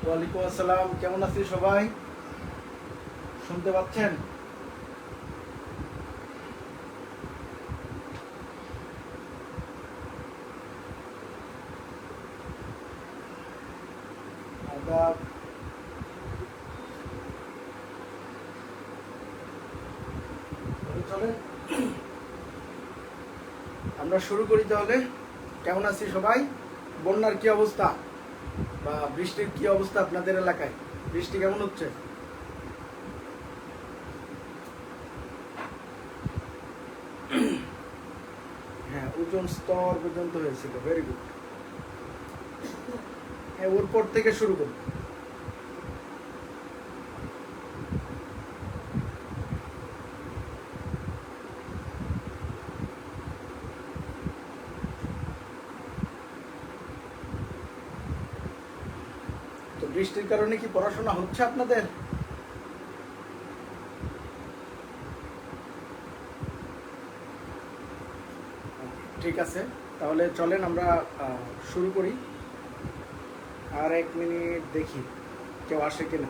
ওয়ালাইকুম আসসালাম। কেমন আছি সবাই? শুনতে পাচ্ছেন? আদাব। চলে আমরা শুরু করি তাহলে। কেমন আছি সবাই? বন্যার কি অবস্থা বা বৃষ্টির কি অবস্থা আপনাদের এলাকায়? বৃষ্টি কেমন হচ্ছে? হ্যাঁ, ওজন স্তর পর্যন্ত হয়েছিল। Very good. হ্যাঁ, ওর পর থেকে শুরু করুন। তো বৃষ্টির কারণে কি পড়াশোনা হচ্ছে আপনাদের? ঠিক আছে, তাহলে চলেন আমরা শুরু করি। আর 1 মিনিট দেখি কেউ আসে কিনা।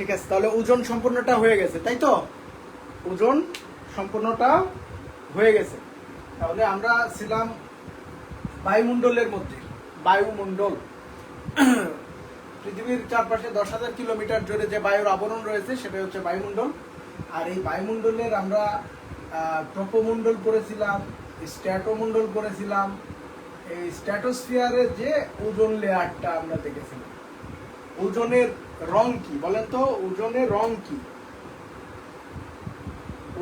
ঠিক আছে, তাহলে ওজন সম্পূর্ণটা হয়ে গেছে, তাই তো? ওজন সম্পূর্ণটা হয়ে গেছে। তাহলে আমরা ছিলাম বায়ুমণ্ডলের মধ্যে। বায়ুমণ্ডল পৃথিবীর চারপাশে 10,000 কিলোমিটার জুড়ে যে বায়ুর আবরণ রয়েছে সেটা হচ্ছে বায়ুমণ্ডল। আর এই বায়ুমণ্ডলের আমরা ট্রপোমণ্ডল করেছিলাম, স্ট্র্যাটোমণ্ডল করেছিলাম। এই স্ট্র্যাটোস্ফিয়ারের যে ওজোন লেয়ারটা আমরা দেখেছিলাম। ওজনের রং কি বলেন তো? ওজনের রং কি?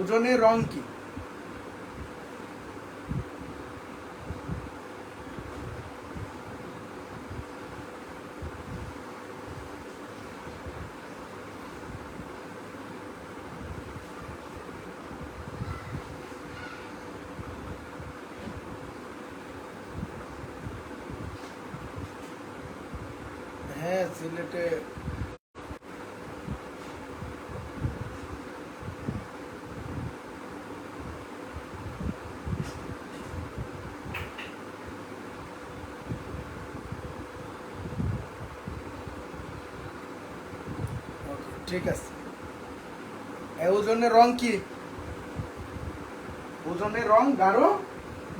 ওজনের রং কি? হ্যাঁ, সিলেটে ঠিক আছে। ওজনের রং কি? ওজনের রং গাঢ়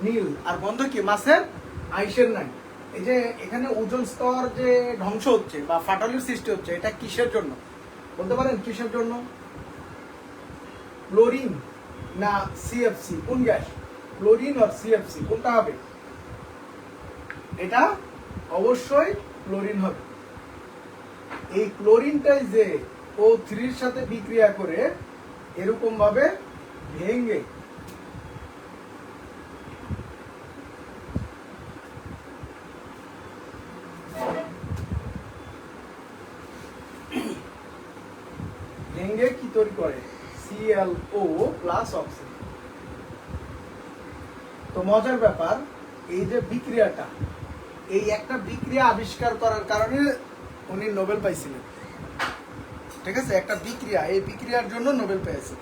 নীল। আর গন্ধ কি? মাছের আইসের নাই। এই যে এখানে ওজন স্তর যে ধ্বংস হচ্ছে বা ফাটলের সৃষ্টি হচ্ছে, এটা কিসের জন্য বলতে পারেন? কিসের জন্য? ক্লোরিন না সিএফসি? কোন গ্যাস? ক্লোরিন আর সিএফসি কোনটা হবে? এটা অবশ্যই ক্লোরিন হবে। এই ক্লোরিনটাই যে O3 এর সাথে বিক্রিয়া করে এরকম ভাবে ভেঙে কি তৈরি করে? ClO plus oxygen. তো মজার ব্যাপার, এই যে বিক্রিয়াটা, এই একটা বিক্রিয়া আবিষ্কার করার কারণে উনি নোবেল পাইছিলেন। ঠিক আছে, একটা বিক্রিয়া, এই বিক্রিয়ার জন্য নোবেল পেয়েছে।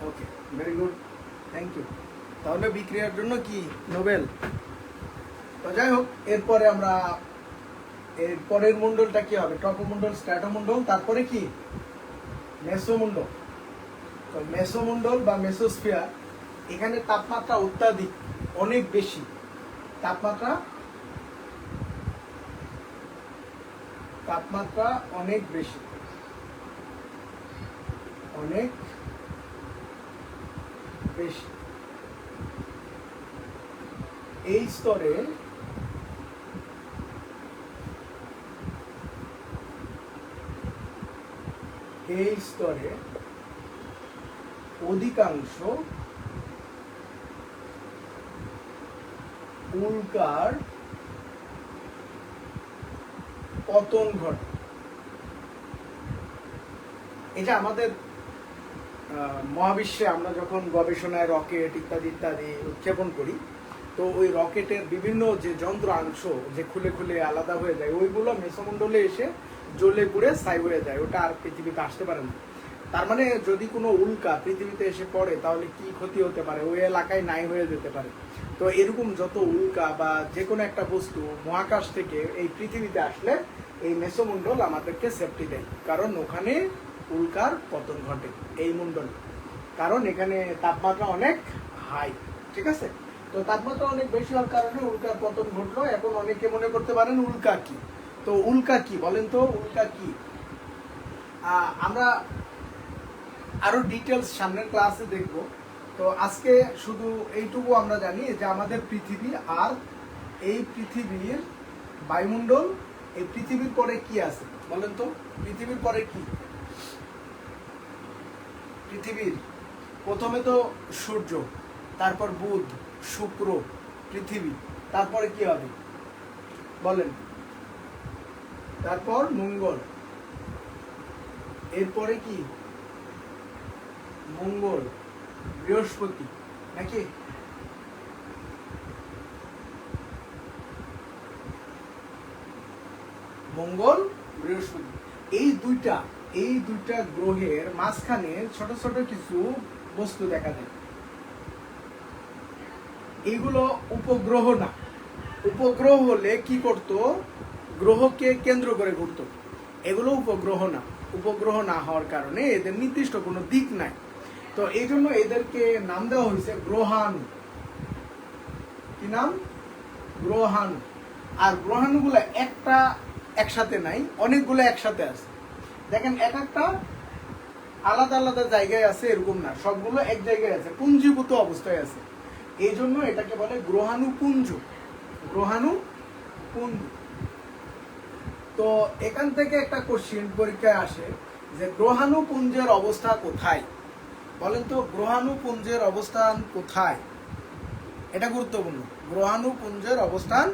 ওকে, ভেরি গুড, থ্যাংক ইউ। তাহলে বিক্রিয়ার জন্য কি নোবেল। তো যাই হোক, এরপরে আমরা এর পরের মণ্ডলটা কি হবে? ট্রপোমণ্ডল, স্ট্র্যাটোমণ্ডল, তারপরে কি মেসোমণ্ডল। তো মেসোমণ্ডল বা মেসোস্ফিয়ার, এখানে তাপমাত্রা অত্যাধিক, অনেক বেশি তাপমাত্রা অনেক বেশি, অনেক বেশি। এই স্তরে অধিকাংশ উল্কার পতন ঘটে। এটা আমাদের মহাবিশ্বে আমরা যখন গবেষণায় রকেট ইত্যাদি ইত্যাদি উৎক্ষেপণ করি, তো ওই রকেটের বিভিন্ন যে যন্ত্রাংশ যে খুলে খুলে আলাদা হয়ে যায়, ওইগুলো মেসোমণ্ডলে এসে জ্বলে পুড়ে ছাই হয়ে যায়, ওটা আর পৃথিবীতে আসতে পারে না। তার মানে যদি কোনো উল্কা পৃথিবীতে এসে পড়ে তাহলে কি ক্ষতি হতে পারে, ওই এলাকায় নাই হয়ে যেতে পারে। তো এরকম যত উল্কা বা যে কোনো একটা বস্তু মহাকাশ থেকে এই পৃথিবীতে আসলে এই মেসোমণ্ডল আমাদেরকে সেফটি দেয়, কারণ ওখানে উল্কার পতন ঘটে এই মণ্ডলে, কারণ এখানে তাপমাত্রা অনেক হাই। ঠিক আছে, তো তাপমাত্রা অনেক বেশি হওয়ার কারণে উল্কার পতন ঘটলো। এখন অনেকে মনে করতে পারেন উল্কা কি। তো উল্কা কি বলেন তো, উল্কা কি? আমরা আরো ডিটেলস সামনের ক্লাসে দেখব। তো আজকে শুধু এইটুকু আমরা জানি যে আমাদের পৃথিবী, আর এই পৃথিবীর বায়ুমণ্ডল, এই পৃথিবীর পরে কি আছে বলেন তো, পৃথিবীর পরে কি? পৃথিবীর প্রথমে তো সূর্য, তারপর বুধ, শুক্র, পৃথিবী, তারপরে কি হবে বলেন? তারপর মঙ্গল, এরপরে কি? মঙ্গল, বৃহস্পতি, নাকি? মঙ্গল, বৃহস্পতি, এই দুইটা গ্রহের মাঝখানে ছোট ছোট কিছু বস্তু দেখা যায়। এইগুলো উপগ্রহ না। উপগ্রহ হলে কি করত? গ্রহকে কেন্দ্র করে ঘুরত। এগুলো উপগ্রহ না। উপগ্রহ না হওয়ার কারণে এদের নির্দিষ্ট কোনো দিক নাই। তো এই জন্য এদেরকে নাম দেওয়া হয়েছে গ্রহাণু। কি নাম? গ্রহাণু। আর গ্রহাণুগুলো একটা একসাথে নাই, অনেকগুলো একসাথে আছে। দেখেন, এক একটা আলাদা আলাদা জায়গায় আছে এরকম না, সবগুলো এক জায়গায় আছে, পুঞ্জীভূত অবস্থায় আছে। এই জন্য এটাকে বলে গ্রহাণুপুঞ্জ। গ্রহাণুপুঞ্জ। তো এখান থেকে একটা কোশ্চেন পরীক্ষায় আসে যে গ্রহাণুপুঞ্জের অবস্থা কোথায় বলেন তো, গ্রহাণুপুঞ্জের অবস্থান কোথায়? এটা গুরুত্বপূর্ণ। গ্রহাণুপুঞ্জের অবস্থান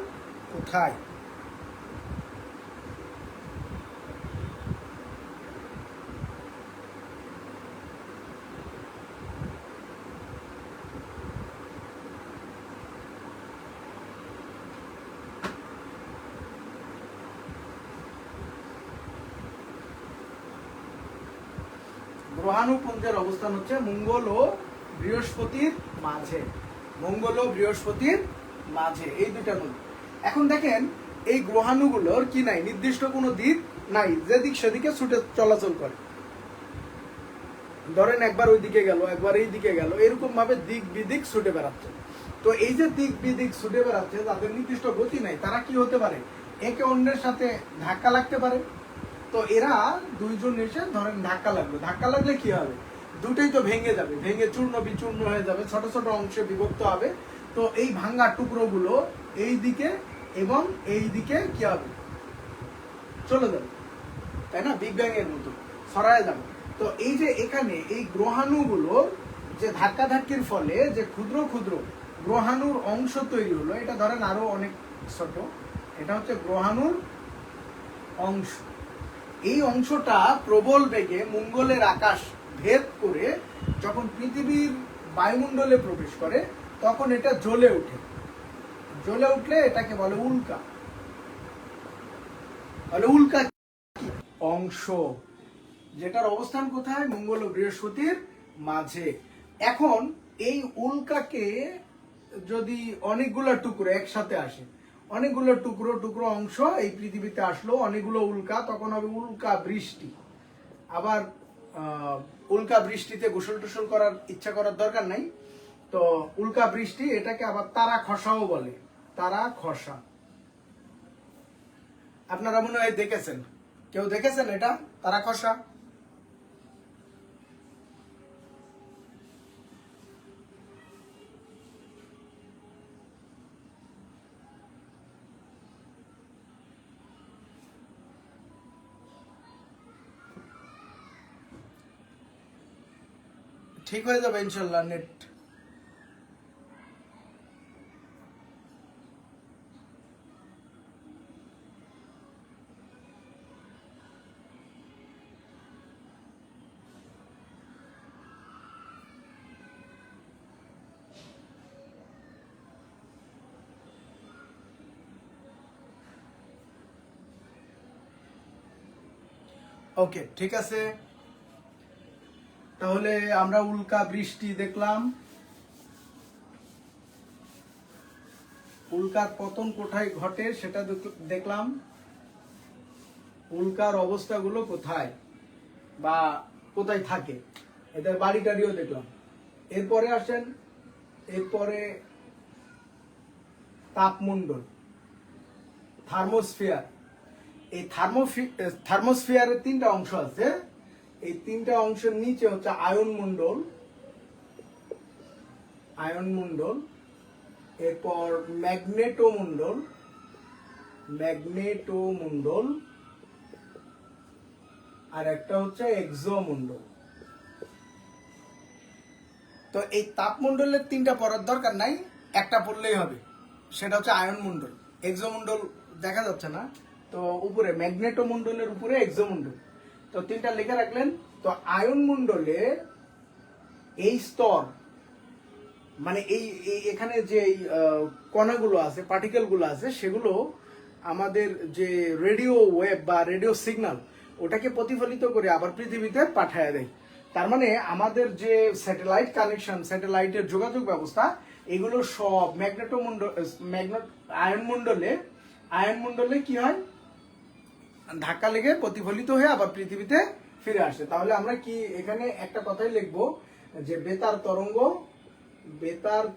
কোথায়? গ্রহাণুপুঞ্জের অবস্থান হচ্ছে মঙ্গল ও বৃহস্পতির মাঝে। মঙ্গল ও বৃহস্পতির মাঝে, এই দুইটা নদী। এখন দেখেন, এই গ্রহাণুগুলোর কি নাই? নির্দিষ্ট কোনো দিক নাই, যেদিক সেদিকে ছুটে চলাচল করে। ধরেন একবার ওই দিকে গেল, একবার এই দিকে গেল, এরকম ভাবে দিক বিদিক ছুটে বেড়াচ্ছে। তো এই যে দিক বিদিক ছুটে বেড়াচ্ছে, তাদের নির্দিষ্ট গতি নাই, তারা কি হতে পারে? একে অন্যের সাথে ধাক্কা লাগতে পারে। তো এরা দুইজন এসে ধরেন ধাক্কা লাগলে কি হবে? দুটোই তো ভেঙে যাবে, ভেঙে চূর্ণ বিচূর্ণ হয়ে যাবে, ছোট ছোট অংশে বিভক্ত হবে। তো এই ভাঙ্গা টুকরোগুলো এই দিকে এবং এই দিকে কি হবে? চলে যাবে, তাই না? বিগ ব্যাং এর মতো ছড়ায় যাবে। তো এই যে এখানে এই গ্রহাণুগুলো যে ধাক্কাধাক্কির ফলে যে ক্ষুদ্র ক্ষুদ্র গ্রহাণুর অংশ তৈরি হলো, এটা ধরেন আরো অনেক ছোট, এটা হচ্ছে গ্রহাণুর অংশ। এই অংশটা প্রবল বেগে মঙ্গলের আকাশ ভেদ করে যখন পৃথিবীর বায়ুমণ্ডলে প্রবেশ করে তখন এটা জ্বলে ওঠে। জ্বলে উঠলে এটাকে বলে উল্কা। উল্কা অংশ যেটার অবস্থান কোথায়? মঙ্গল ও বৃহস্পতির মাঝে। এখন এই উল্কাকে যদি অনেকগুলো টুকরো একসাথে আসে, অনেকগুলো টুকরো টুকরো অংশ এই পৃথিবীতে আসলো, অনেকগুলো উল্কা, তখন হবে উল্কা বৃষ্টি। আবার উল্কা বৃষ্টিতে গোসল টোসল করার ইচ্ছা করার দরকার নাই, তো উল্কা বৃষ্টি এটাকে আবার তারা খসাও বলে। তারা খসা আপনারা মনে হয় দেখেছেন, কেউ দেখেছেন এটা তারা খসা? ঠিক হয়ে যাবে ইনশাল্লাহ নেট। ওকে, ঠিক আছে। তাহলে আমরা উল্কা বৃষ্টি দেখলাম, উল্কার পতন কোথায় ঘটে সেটা দেখলাম, উল্কার অবস্থাগুলো কোথায় বা কোথায় থাকে, এদের বাড়ি টাড়িও দেখলাম। এরপরে আসেন, এরপরে তাপমণ্ডল, থার্মোস্ফিয়ার। এই থার্মোস্ফিয়ারের তিনটা অংশ আছে। এই তিনটা অংশের নিচে হচ্ছে আয়ন মণ্ডল, আয়ন মণ্ডল, এরপর ম্যাগনেটোমণ্ডল, ম্যাগনেটোমণ্ডল, আর একটা হচ্ছে এক্সোমণ্ডল। তো এই তাপমণ্ডলের তিনটা পড়ার দরকার নাই, একটা পড়লেই হবে, সেটা হচ্ছে আয়ন মণ্ডল। এক্সোমণ্ডল দেখা যাচ্ছে না, তো উপরে ম্যাগনেটোমণ্ডলের উপরে এক্সোমণ্ডল, তো তিনটা লিখে রাখলেন। তো আয়ন মণ্ডলে এই স্তর, মানে এই এখানে যে কণাগুলো আছে, পার্টিকেল গুলো আছে, সেগুলো আমাদের যে রেডিও ওয়েভ বা রেডিও সিগন্যাল ওটাকে প্রতিফলিত করে আবার পৃথিবীতে পাঠায় দেয়। তার মানে আমাদের যে স্যাটেলাইট কানেকশন, স্যাটেলাইটের যোগাযোগ ব্যবস্থা, এগুলো সব আয়ন মণ্ডলে কি হয়? ধাক্কা লেগে প্রতিফলিত হয়ে আবার পৃথিবীতে ফিরে আসে। তাহলে আমরা কি এখানে একটা কথাই লিখবো যে বেতার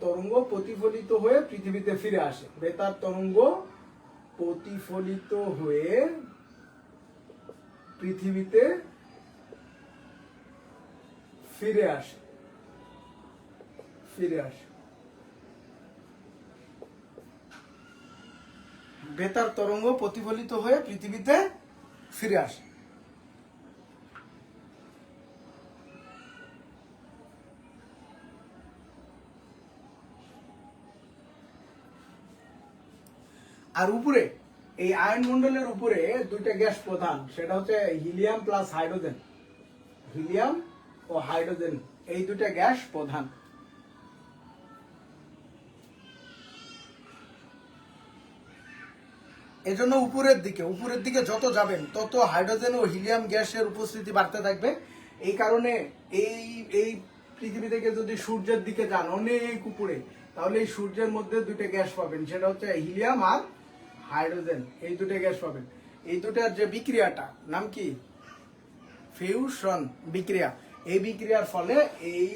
তরঙ্গ প্রতিফলিত হয়ে পৃথিবীতে ফিরে আসে। বেতার তরঙ্গ প্রতিফলিত হয়ে পৃথিবীতে ফিরে আসে। বেতার তরঙ্গ প্রতিফলিত হয়ে পৃথিবীতে ফিরে আসে। আর উপরে এই আয়ন মণ্ডলের উপরে দুইটা গ্যাস প্রধান, সেটা হচ্ছে হিলিয়াম প্লাস হাইড্রোজেন। হিলিয়াম ও হাইড্রোজেন এই দুইটা গ্যাস প্রধান। এজন্য উপরের দিকে যত যাবেন তত হাইড্রোজেন ও হিলিয়াম গ্যাসের উপস্থিতি বাড়তে থাকবে। এই কারণে এই পৃথিবী থেকে যদি সূর্যের দিকে যান অনেক উপরে, তাহলে এই সূর্যের মধ্যে দুইটা গ্যাস পাবেন, সেটা হচ্ছে হিলিয়াম আর হাইড্রোজেন। এই দুটো গ্যাস পাবেন। এই দুটার যে বিক্রিয়াটা নাম কি? ফিউশন বিক্রিয়া। এই বিক্রিয়ার ফলে এই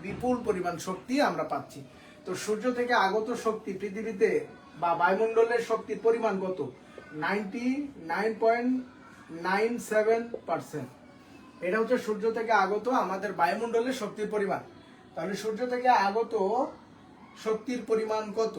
বিপুল পরিমাণ শক্তি আমরা পাচ্ছি। তো সূর্য থেকে আগত শক্তি পৃথিবীতে বা বায়ুমণ্ডলের শক্তির পরিমাণ কত? 99.97%। এটা হচ্ছে সূর্য থেকে আগত আমাদের বায়ুমণ্ডলের শক্তির পরিমাণ। তাহলে সূর্য থেকে আগত শক্তির পরিমাণ কত?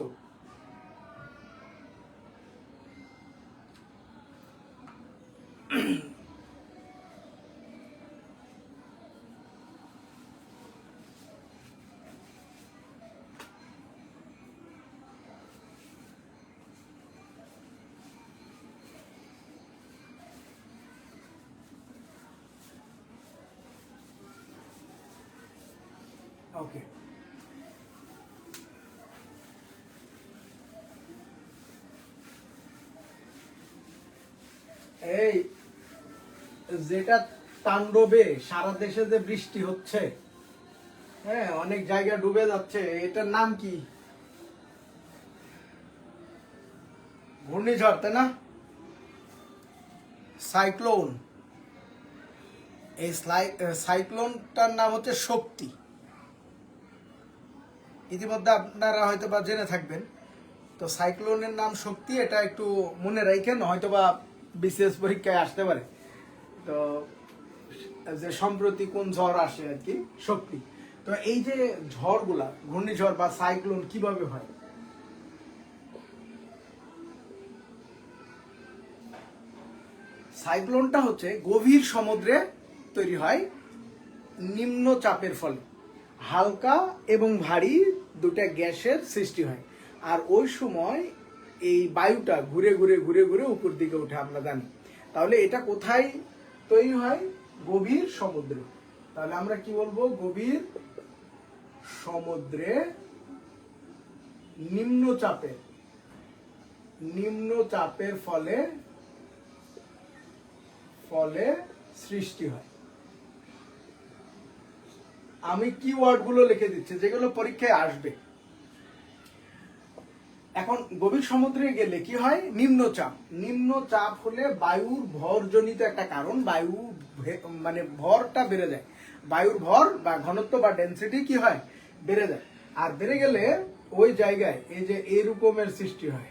ওকে, এই যেটা তাণ্ডবে সারা দেশে যে বৃষ্টি হচ্ছে, হ্যাঁ অনেক জায়গা ডুবে যাচ্ছে, এটার নাম কি? ঘূর্ণিঝড়, তাই না? সাইক্লোন। এই সাইক্লোনটার নাম হচ্ছে শক্তি। ইতিমধ্যে আপনারা হয়তো বা জেনে থাকবেন। তো সাইক্লোনের নাম শক্তি, এটা একটু মনে রাখেন, হয়তো বা বিসিএস পরীক্ষায় আসতে পারে। তো যে সম্প্রতি কোন ঝড় আসে আর কি, শক্তি। তো এই যে ঝড়গুলা, ঘূর্ণিঝড় বা সাইক্লোন কিভাবে হয়? সাইক্লোনটা হচ্ছে গভীর সমুদ্রে তৈরি হয় নিম্নচাপের ফলে। হালকা এবং ভারী দুটা গ্যাসের সৃষ্টি হয়, আর ওই সময় এই বায়ুটা ঘুরে ঘুরে ঘুরে ঘুরে উপর দিকে উঠে, আমরা জানি। তাহলে এটা কোথায় তৈরি হয়? গভীর সমুদ্রে। তাহলে আমরা কি বলবো? গভীর সমুদ্রে নিম্নচাপের নিম্নচাপের ফলে ফলে সৃষ্টি হয়। আমি কি ওয়ার্ডগুলো লিখে দিচ্ছি যেগুলো পরীক্ষায় আসবে। এখন গভীর সমুদ্রে গেলে কি হয়? নিম্নচাপ। নিম্নচাপ হলে বায়ুর ভরজনিত একটা কারণ, বায়ু মানে ভরটা বেড়ে যায়। বায়ুর ভর বা ঘনত্ব বা ডেনসিটি কি হয়? বেড়ে যায়। আর বেড়ে গেলে ওই জায়গায় এই যে এরকমের সৃষ্টি হয়।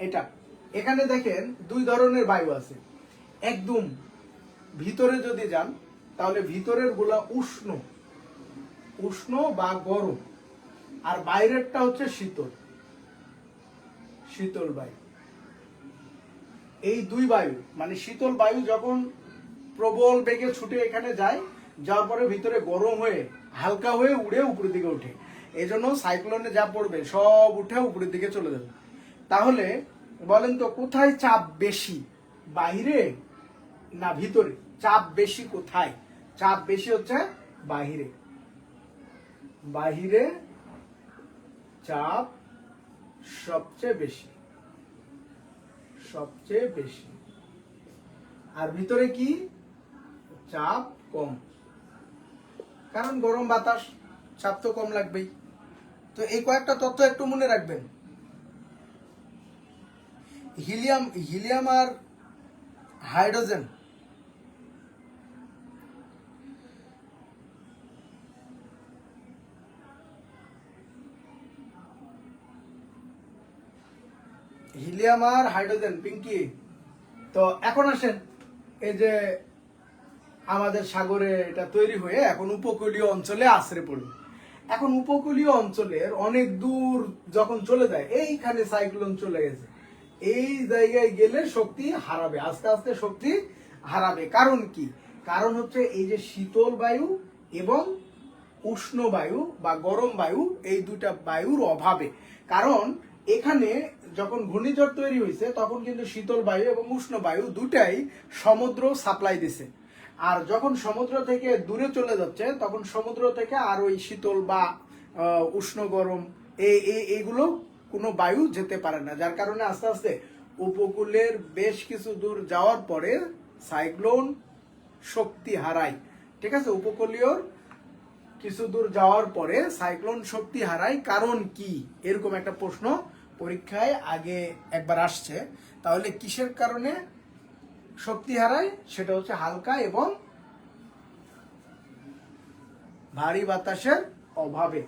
এটা এখানে দেখেন দুই ধরনের বায়ু আছে। একদম ভিতরে যদি যান তাহলে ভিতরের গুলা উষ্ণ উষ্ণ বা গরম, আর বাইরেরটা হচ্ছে শীতল শীতল বায়ু। এই দুই বায়ু মানে শীতল বায়ু যখন প্রবল বেগে ছুটে এখানে যায়, যাওয়ার পরে ভিতরে গরম হয়ে হালকা হয়ে উড়ে উপরের দিকে ওঠে। এই জন্য সাইক্লোনে যা পড়বে সব উঠে উপরের দিকে চলে যাবে। তাহলে বলেন তো কোথায় চাপ বেশি, বাহিরে না ভিতরে? চাপ বেশি কোথায়? চাপ বেশি হচ্ছে বাহিরে। বাহিরে চাপ সবচেয়ে বেশি সবচেয়ে বেশি। আর ভিতরে কি? চাপ কম, কারণ গরম বাতাস, চাপ তো কম লাগবেই। তো এই কয়েকটা তথ্য একটু মনে রাখবেন। হিলিয়াম হিলিয়াম আর হাইড্রোজেন, হিলিয়াম আর হাইড্রোজেন, পিঙ্কি। তো এখন আসেন, এই যে আমাদের সাগরে এটা তৈরি হয়ে এখন উপকূলীয় অঞ্চলে আশ্রে পড়বে। এখন উপকূলীয় অঞ্চলের অনেক দূর যখন চলে যায়, এইখানে সাইক্লোন চলে গেছে, এই জায়গায় গেলে শক্তি হারাবে, আস্তে আস্তে শক্তি হারাবে। কারণ কি? কারণ হচ্ছে এই যে শীতল বায়ু এবং উষ্ণ বায়ু বা গরম বায়ু, এই দুটা বায়ুর অভাবে। কারণ এখানে যখন ঘূর্ণিঝড় তৈরি হয়েছে তখন কিন্তু শীতল বায়ু এবং উষ্ণ বায়ু দুটাই সমুদ্র সাপ্লাই দিছে। আর যখন সমুদ্র থেকে দূরে চলে যাচ্ছে তখন সমুদ্র থেকে আর ওই শীতল বা উষ্ণ গরম এইগুলো কোনো বায়ু যেতে পারে না, যার কারণে আস্তে আস্তে উপকূলের বেশ কিছু দূর যাওয়ার পরে সাইক্লোন শক্তি হারায়। ঠিক আছে, উপকূলীয় কিছু দূর যাওয়ার পরে সাইক্লোন শক্তি হারায়। কারণ কি? এরকম একটা প্রশ্ন পরীক্ষায় আগে একবার আসছে। তাহলে কিসের কারণে শক্তি হারায়? সেটা হচ্ছে হালকা এবং ভারী বাতাসের অভাবে।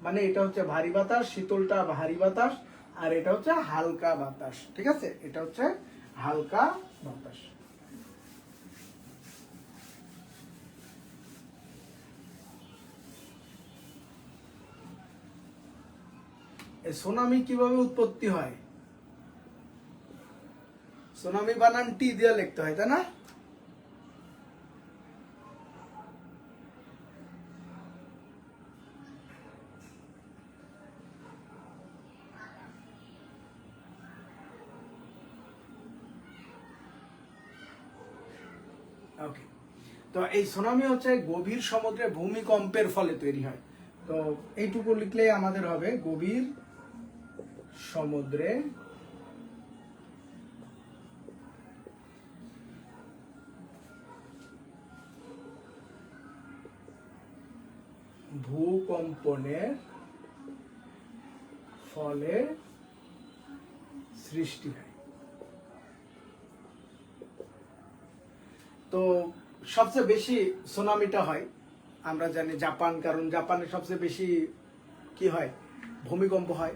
মানে এটা হচ্ছে ভারী বাতাস, শীতলটা ভারী বাতাস, আর এটা হচ্ছে হালকা বাতাস। ঠিক আছে, এটা হচ্ছে হালকা বাতাস। সুনামি কিভাবে উৎপত্তি হয়? সুনামি বানান টি দিয়ে লিখতে হয়, তাই না? ওকে, তো তো এই সুনামি হচ্ছে গভীর সমুদ্রে ভূমিকম্পের ফলে তৈরি হয়। তো এইটুকু লিখলেই আমাদের হবে, গভীর সমুদ্রে ভূকম্পনের ফলে সৃষ্টি হয়। তো সবচেয়ে বেশি সুনামিটা হয় আমরা জানি জাপান, কারণ জাপানে সবচেয়ে বেশি কি হয়, ভূমিকম্প হয়।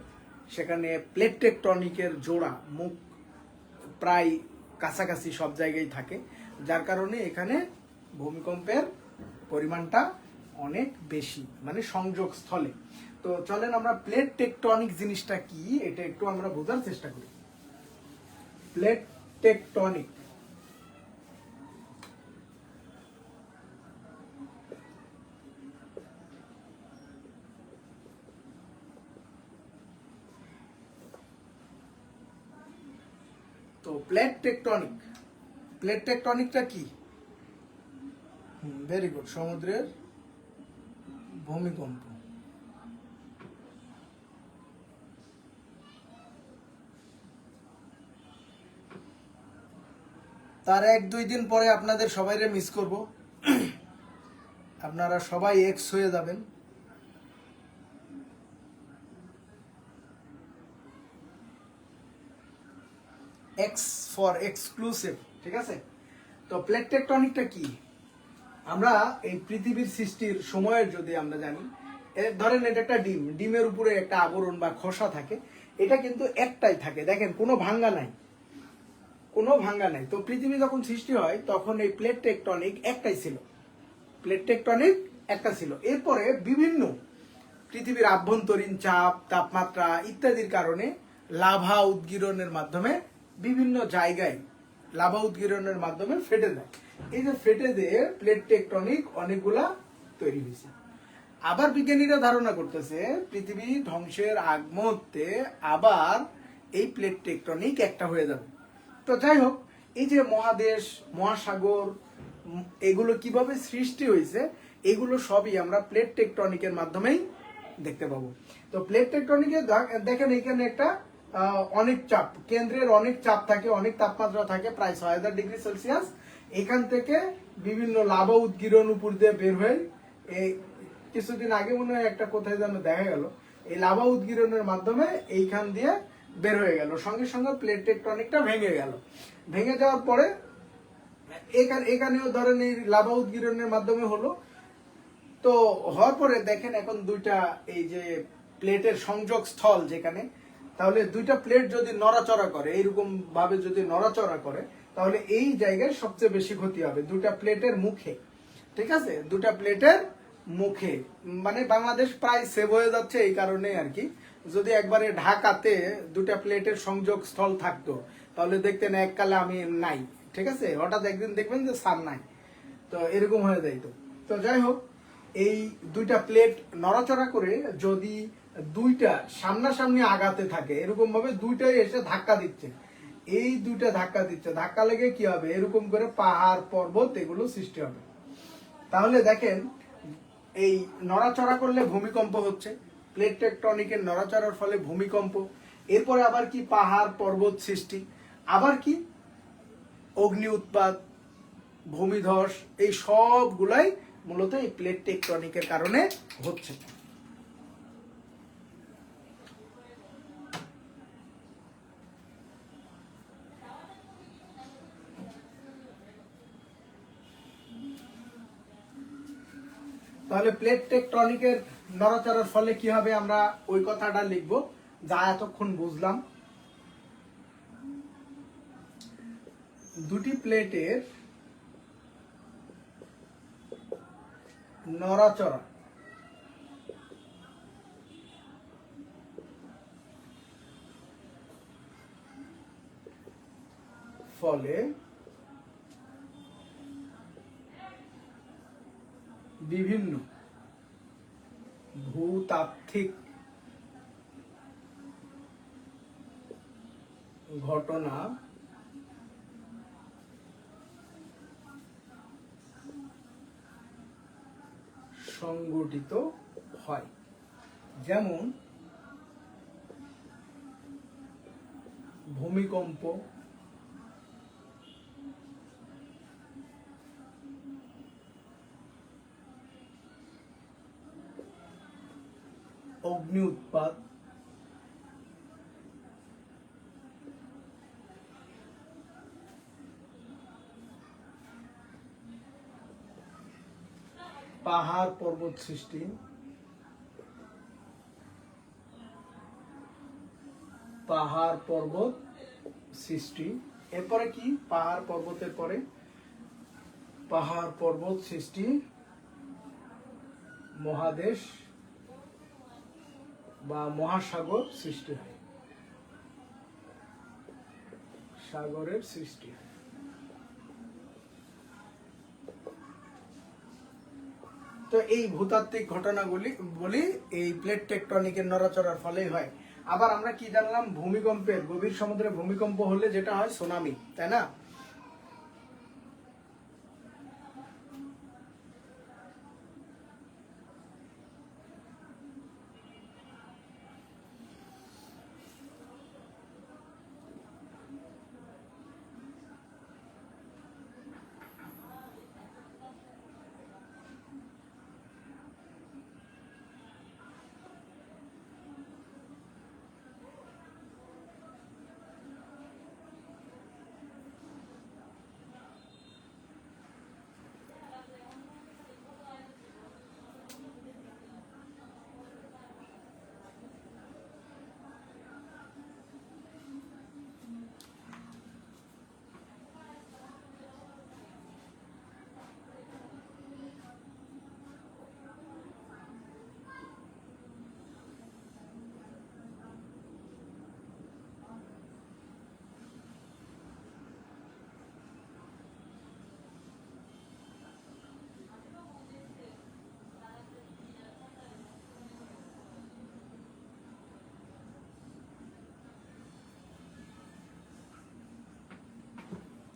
সেখানে প্লেট টেকটনিকের জোড়া মুখ প্রায় কাছাকাছি সব জায়গায় থাকে, যার কারণে এখানে ভূমিকম্পের পরিমাণটা অনেক বেশি, মানে সংযোগ স্থলে। তো চলেন আমরা প্লেট টেকটনিক জিনিসটা কি এটা একটু আমরা বোঝার চেষ্টা করি। প্লেট টেকটনিক তো প্লেট টেকটনিকটা কি? ভেরি গুড, সমুদ্রের ভূমিকম্প। তার 1-2 দিন পরে আপনাদের সবাইরে মিস করব, আপনারা সবাই এক্স হয়ে যাবেন। এক্স ফর এক্সক্লুসিভ, ঠিক আছে? তো প্লেট টেকটনিকটা কি? আমরা এই পৃথিবীর সৃষ্টির সময়ের যদি আমরা জানি, ধরেন এটা একটা ডিম, ডিমের উপরে একটা আবরণ বা খোসা থাকে, এটা কিন্তু একটাই থাকে, দেখেন কোনো ভাঙ্গা নাই, কোনো ভাঙ্গা নাই। তো পৃথিবী যখন সৃষ্টি হয় তখন এই প্লেট টেকটনিক একটাই ছিল, প্লেট টেকটনিক একটা ছিল। এরপরে বিভিন্ন পৃথিবীর আভ্যন্তরীণ চাপ, তাপমাত্রা ইত্যাদির কারণে লাভা উদগীরণের মাধ্যমে বিভিন্ন জায়গায় লাভা উদগীরণের মাধ্যমে ফেটে যায়। এই যে ফেটে দিয়ে প্লেট টেকটনিক অনেকগুলা তৈরি হয়েছে। আবার বিজ্ঞানীরা ধারণা করতেছে পৃথিবী ধ্বংসের আগ মুহূর্তে আবার এই প্লেট টেকটনিক একটা হয়ে যাবে। তো যাই হোক, এই যে মহাদেশ, মহাসাগর, এগুলো কিভাবে সৃষ্টি হয়েছে এগুলো সবই আমরা প্লেট টেকটনিকের মাধ্যমেই দেখতে পাবো। তো প্লেট টেকটনিকে দেখেন এখানে একটা অনেক চাপ, কেন্দ্রের অনেক চাপ থাকে, অনেক তাপমাত্রা থাকে, প্রায় 6000 ডিগ্রি সেলসিয়াস। এখান থেকে বিভিন্ন লাভা উদগীরণ উপর দিয়ে বের হয়ে, এই কিছুদিন আগে মনে হয় একটা কোথায় যেন দেখা গেল, এই লাভা উদগীরণের মাধ্যমে এইখান দিয়ে বের হয়ে গেল, সঙ্গে সঙ্গে প্লেট টেকটনিকটা ভেঙে গেল। ভেঙে যাওয়ার পরে এখানেও ধরেন এই লাভা উদগীরণের মাধ্যমে হলো। তো হওয়ার পরে দেখেন এখন দুইটা এই যে প্লেটের সংযোগ স্থল যেখানে, তাহলে দুইটা প্লেট যদি নড়াচড়া করে, এইরকম ভাবে যদি নড়াচড়া করে, তাহলে এই জায়গায় সবচেয়ে বেশি ক্ষতি হবে দুটা প্লেটের মুখে, ঠিক আছে? দুটা প্লেটের মুখে, মানে বাংলাদেশ প্রায় সেভ হয়ে যাচ্ছে এই কারণে আর কি। যদি একবারে ঢাকাতে দুটা প্লেটের সংযোগ স্থল থাকতো তাহলে দেখতেন এককালে আমি নাই, ঠিক আছে? হঠাৎ একদিন দেখবেন যে সার নাই, তো এরকম হয়ে যাইতো। তো যাই হোক, এই দুইটা প্লেট নড়াচড়া করে যদি দুইটা সামনাসামনি আগাতে থাকে, এরকম ভাবে দুইটাই এসে ধাক্কা দিচ্ছে, এই দুইটা ধাক্কা দিচ্ছে, ধাক্কা লেগে কি হবে, এরকম করে পাহাড় পর্বত এগুলো সৃষ্টি হবে। তাহলে দেখেন এই নড়াচড়া করলে ভূমিকম্প হচ্ছে, প্লেট টেকটনিকের নড়াচড়ার ফলে ভূমিকম্প, এরপরে আবার কি পাহাড় পর্বত সৃষ্টি, আবার কি অগ্নি উৎপাত, ভূমিধস, এই সবগুলাই মূলত এই প্লেট টেকটনিকের কারণে হচ্ছে। তাহলে প্লেট টেকটনিকের নড়াচড়ার ফলে কি হবে আমরা ওই কথাটা লিখবো যা এতক্ষণ বুঝলাম। দুটি প্লেটের নড়াচড়া ফলে বিভিন্ন ভূতাত্ত্বিক ঘটনা সংগঠিত হয়। যেমন ভূমিকম্প, অগ্নি উৎপাত, পাহাড় পর্বত সৃষ্টি, পাহাড় পর্বত সৃষ্টি। এরপরে কি? পাহাড় পর্বতের পরে পাহাড় পর্বত সৃষ্টি, মহাদেশ বা মহাসাগর সৃষ্টি হয়, সাগরের সৃষ্টি হয়। তো এই ভূতাত্ত্বিক ঘটনাগুলি বলি এই প্লেট টেকটনিকের নড়াচড়ার ফলেই হয়। আবার আমরা কি জানলাম? ভূমিকম্পের, গভীর সমুদ্রে ভূমিকম্প হলে যেটা হয় সুনামি, তাই না?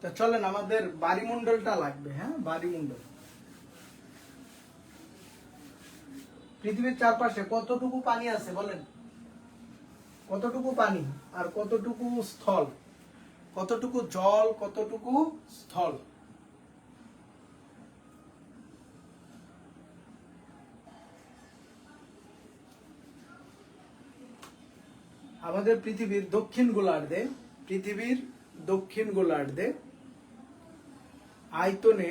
তো চলেন আমাদের বায়ুমণ্ডলটা লাগবে। হ্যাঁ, বায়ুমণ্ডল। পৃথিবীর চারপাশে কতটুকু পানি আছে বলেন? কতটুকু পানি আর কতটুকু স্থল? কতটুকু জল, কতটুকু স্থল? আমাদের পৃথিবীর দক্ষিণ গোলার্ধে আয়তনে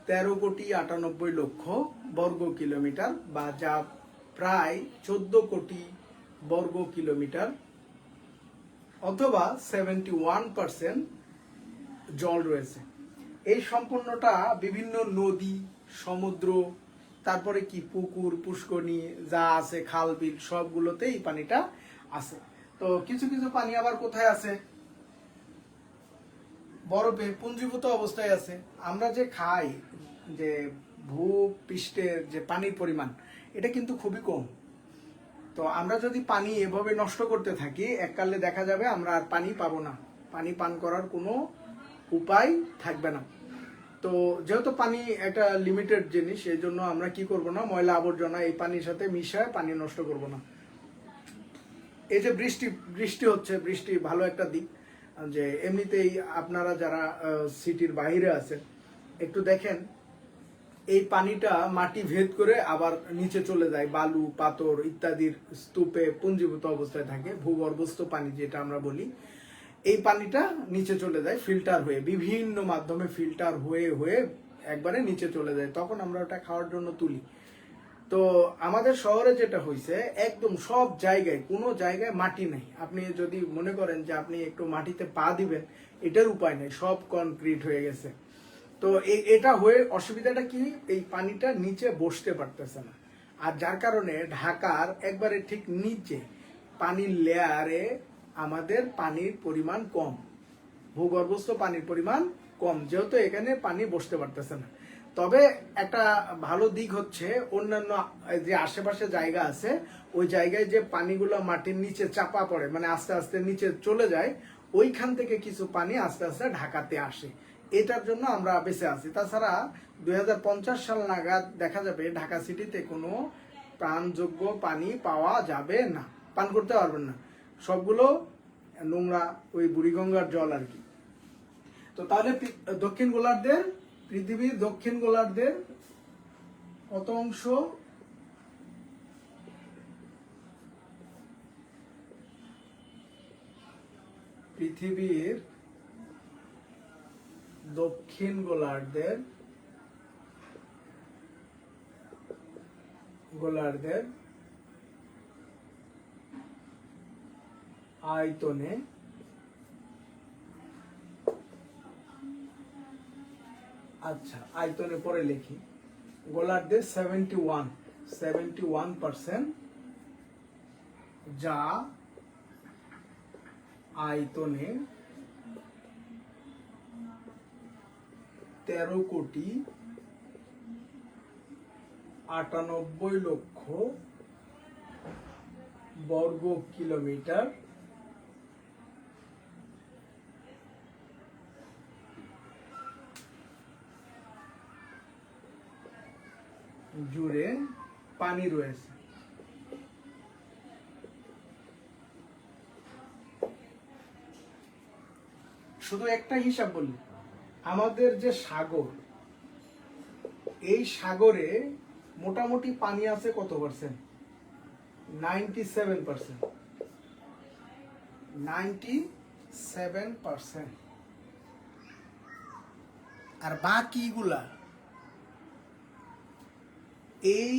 13,98,00,000 বর্গ কিলোমিটার, বা যা প্রায় 14 কোটি বর্গ কিলোমিটার, অথবা 71% জল রয়েছে। এই সম্পূর্ণটা বিভিন্ন নদী, সমুদ্র, তারপরে কি পুকুর, পুষ্করণী যা আছে, খাল বিল, সবগুলোতে এই পানিটা আছে। তো কিছু কিছু পানি আবার কোথায় আছে? বরফে পুঞ্জীভূত অবস্থায় আছে। আমরা যে খাই, যে ভূপৃষ্ঠের যে পানির পরিমাণ, এটা কিন্তু খুবই কম। তো আমরা যদি পানি এভাবে নষ্ট করতে থাকি, এককালে দেখা যাবে আমরা আর পানি পাবো না, পানি পান করার কোনো উপায় থাকবে না। তো যেহেতু পানি একটা লিমিটেড জিনিস, এই জন্য আমরা কি করব না, ময়লা আবর্জনা এই পানির সাথে মিশায় পানি নষ্ট করব না। এই যে বৃষ্টি হচ্ছে, বৃষ্টি ভালো একটা দিক, যে এমনিতেই আপনারা যারা সিটির বাইরে আছেন একটু দেখেন, এই পানিটা মাটি ভেদ করে আবার নিচে চলে যায়, বালু, পাথর ইত্যাদির স্তূপে পুঞ্জীভূত অবস্থায় থাকে। ভূগর্ভস্থ পানি যেটা আমরা বলি, এই পানিটা নিচে চলে যায় ফিল্টার হয়ে, বিভিন্ন মাধ্যমে ফিল্টার হয়ে হয়ে একবারে নিচে চলে যায়, তখন আমরা ওটা খাওয়ার জন্য তুলি। তো আমাদের শহরে যেটা হয়েছে, একদম সব জায়গায়, কোনো জায়গায় মাটি নেই। আপনি যদি মনে করেন যে আপনি একটু মাটিতে পা দিবেন, এটার উপায় নেই, সব কনক্রিট হয়ে গেছে। তো এটা হয়ে অসুবিধাটা কি, এই পানিটা নিচে বসতে পারতেছে না। আর যার কারণে ঢাকার একবারে ঠিক নিচে পানির লেয়ারে আমাদের পানির পরিমাণ কম, ভূগর্ভস্থ পানির পরিমাণ কম, যেহেতু এখানে পানি বসতে পারতেছে না। তবে একটা ভালো দিক হচ্ছে, অন্যান্য যে আশেপাশে জায়গা আছে, ওই জায়গায় যে পানিগুলো মাটির নিচে চাপা পড়ে, মানে আস্তে আস্তে নিচে চলে যায়, ওইখান থেকে কিছু পানি আস্তে আস্তে ঢাকাতে আসে। এটার জন্য আমরা বেঁচে আছি। তাছাড়া 2050 সাল নাগাদ দেখা যাবে ঢাকা সিটিতে কোনো প্রাণযোগ্য পানি পাওয়া যাবে না, পান করতে পারবেন না, সবগুলো নোংরা ওই বুড়িগঙ্গার জল আর কি। তো তাহলে দক্ষিণ গোলার্ধের, পৃথিবীর দক্ষিণ গোলার্ধের কত অংশ? পৃথিবীর দক্ষিণ গোলার্ধের আয়তনে আচ্ছা আয়তনে পরে লিখি, গোলার্ধের 71% যা আয়তনে 13,98,00,000 বর্গ কিলোমিটার জুড়ে পানি রয়েছে। শুধু একটা হিসাব বলি, আমাদের যে সাগর, এই সাগরে মোটামুটি পানি আছে কত পার্সেন্ট? 97%। আর বাকিগুলা এই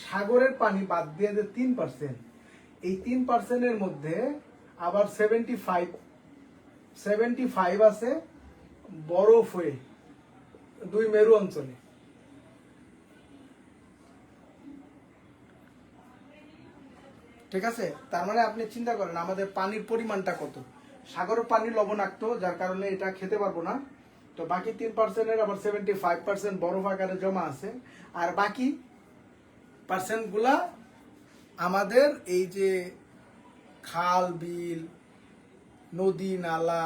সাগরের পানি বাদ দিয়ে যে 3%, এই 3%-এর মধ্যে আবার 75 আছে বরফ হয়ে 2 মেরু অঞ্চলে। ঠিক আছে, তার মানে আপনি চিন্তা করেন আমাদের পানির পরিমাণটা কত। সাগরের পানি লবণাক্ত, যার কারণে এটা খেতে পারবো না। তো বাকি 3%-এর আবার 75% বরফ আকারে জমা আছে। আর বাকি পার্সেন্টগুলা আমাদের এই যে খাল বিল, নদী নালা,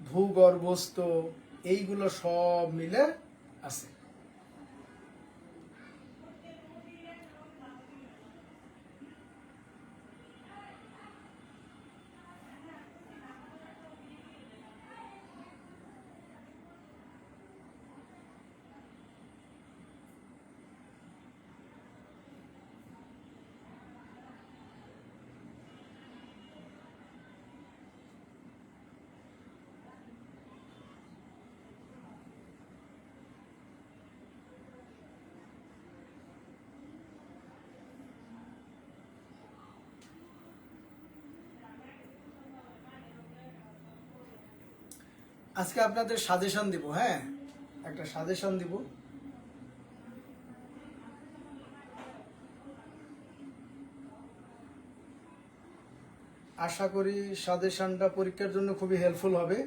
ভূগর্ভস্থ, এইগুলো সব মিলে আছে। আজকে আপনাদের সাজেশন দিব, হ্যাঁ, একটা সাজেশন দিব। আশা করি সাজেশনটা পরীক্ষার জন্য খুবই হেল্পফুল হবে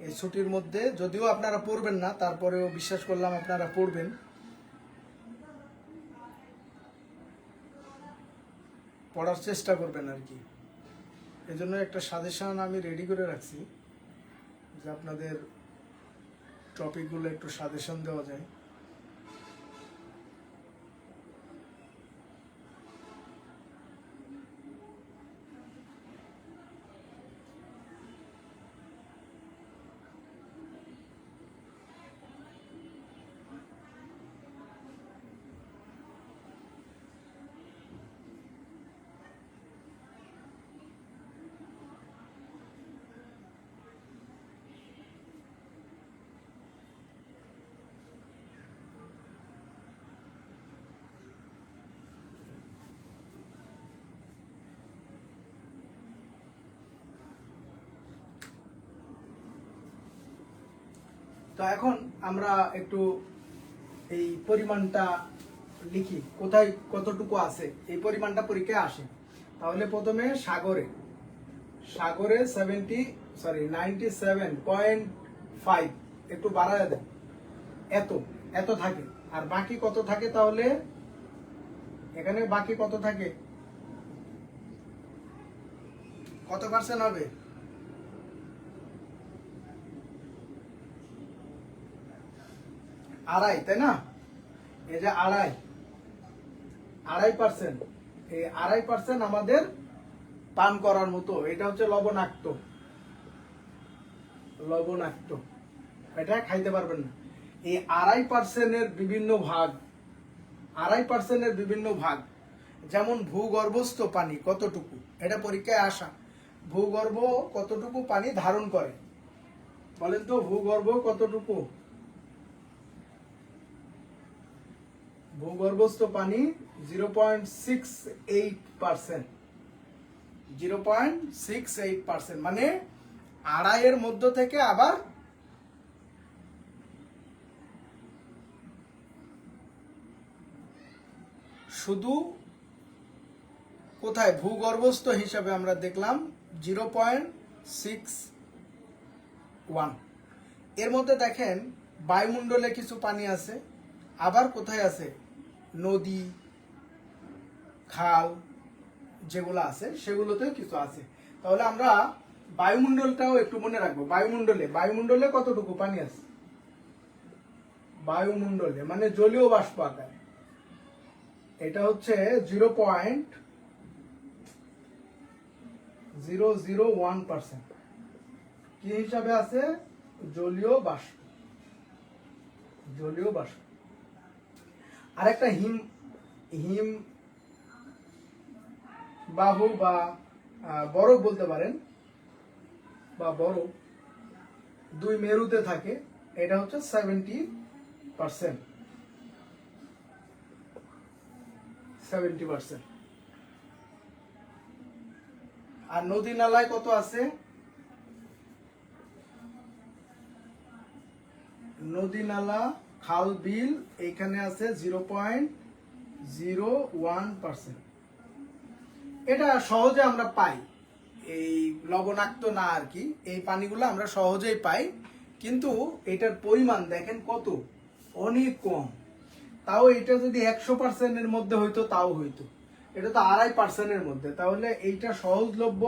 এই ছুটির মধ্যে। যদিও আপনারা পড়বেন না, তারপরেও বিশ্বাস করলাম আপনারা পড়বেন। পড়ার চেষ্টা করবেন আর কি। এজন্য একটা সাজেশন আমি রেডি করে রাখছি, যে আপনাদের টপিকগুলো একটু সাজেশন দেওয়া যায়। তো এখন আমরা একটু এই পরিমাণটা লিখি, কোথায় কতটুকু আছে এই পরিমাণটা পরীক্ষায় আসে। তাহলে প্রথমে সাগরে 97.5 একটু বাড়ায় দেন, এত থাকে। আর বাকি কত থাকে? তাহলে এখানে বাকি কত থাকে, কত পার্সেন্ট হবে? আড়াই, তাই না? এই যে 2.5%, এই 2.5% আমাদের পান করার মতো। এটা হচ্ছে লবণাক্ত, এটা খাইতে পারবেন না। এই 2.5%-এর বিভিন্ন ভাগ, 2.5%-এর বিভিন্ন ভাগ, যেমন ভূগর্ভস্থ পানি কতটুকু, এটা পরীক্ষায় আসা। ভূগর্ভ কতটুকু পানি ধারণ করে বলেন তো? ভূগর্ভ কতটুকু? ভূগর্ভস্থ পানি 0.68%, 0.68%, মানে 2.5-এর মধ্য থেকে আবার শুধু কোথায় ভূগর্ভস্থ হিসাবে আমরা দেখলাম 0.61। এর মধ্যে দেখেন বায়ুমণ্ডলে কিছু পানি আছে, আবার কোথায় আছে নদী, খাল যেগুলো আছে সেগুলোতেও কিছু আছে। তাহলে আমরা বায়ুমণ্ডলটাও একটু মনে রাখবো। বায়ুমণ্ডলে কতটুকু পানি আছে? বায়ুমণ্ডলে মানে জলীয় বাষ্প আকারে এটা হচ্ছে 0.001%। কি হিসাবে আছে? জলীয় বাষ্প। আর একটা হিম বাহু বা বরফ বলতে পারেন, বা বরফ 2 মেরুতে থাকে, এটা হচ্ছে 70%। আর নদী নালায় কত আছে? নদী নালা, খাল, বিল এখানে আছে 0.01%। এটা সহজে আমরা পাই, এই লবণাক্ত না আর কি, এই পানিগুলো আমরা সহজেই পাই, কিন্তু এটার পরিমাণ দেখেন কত, অনেক কম। তাও এটা যদি 100%-এর মধ্যে হইতো তাও হইতো, এটা তো 2.5%-এর মধ্যে, তাহলে এইটা সহজলভ্য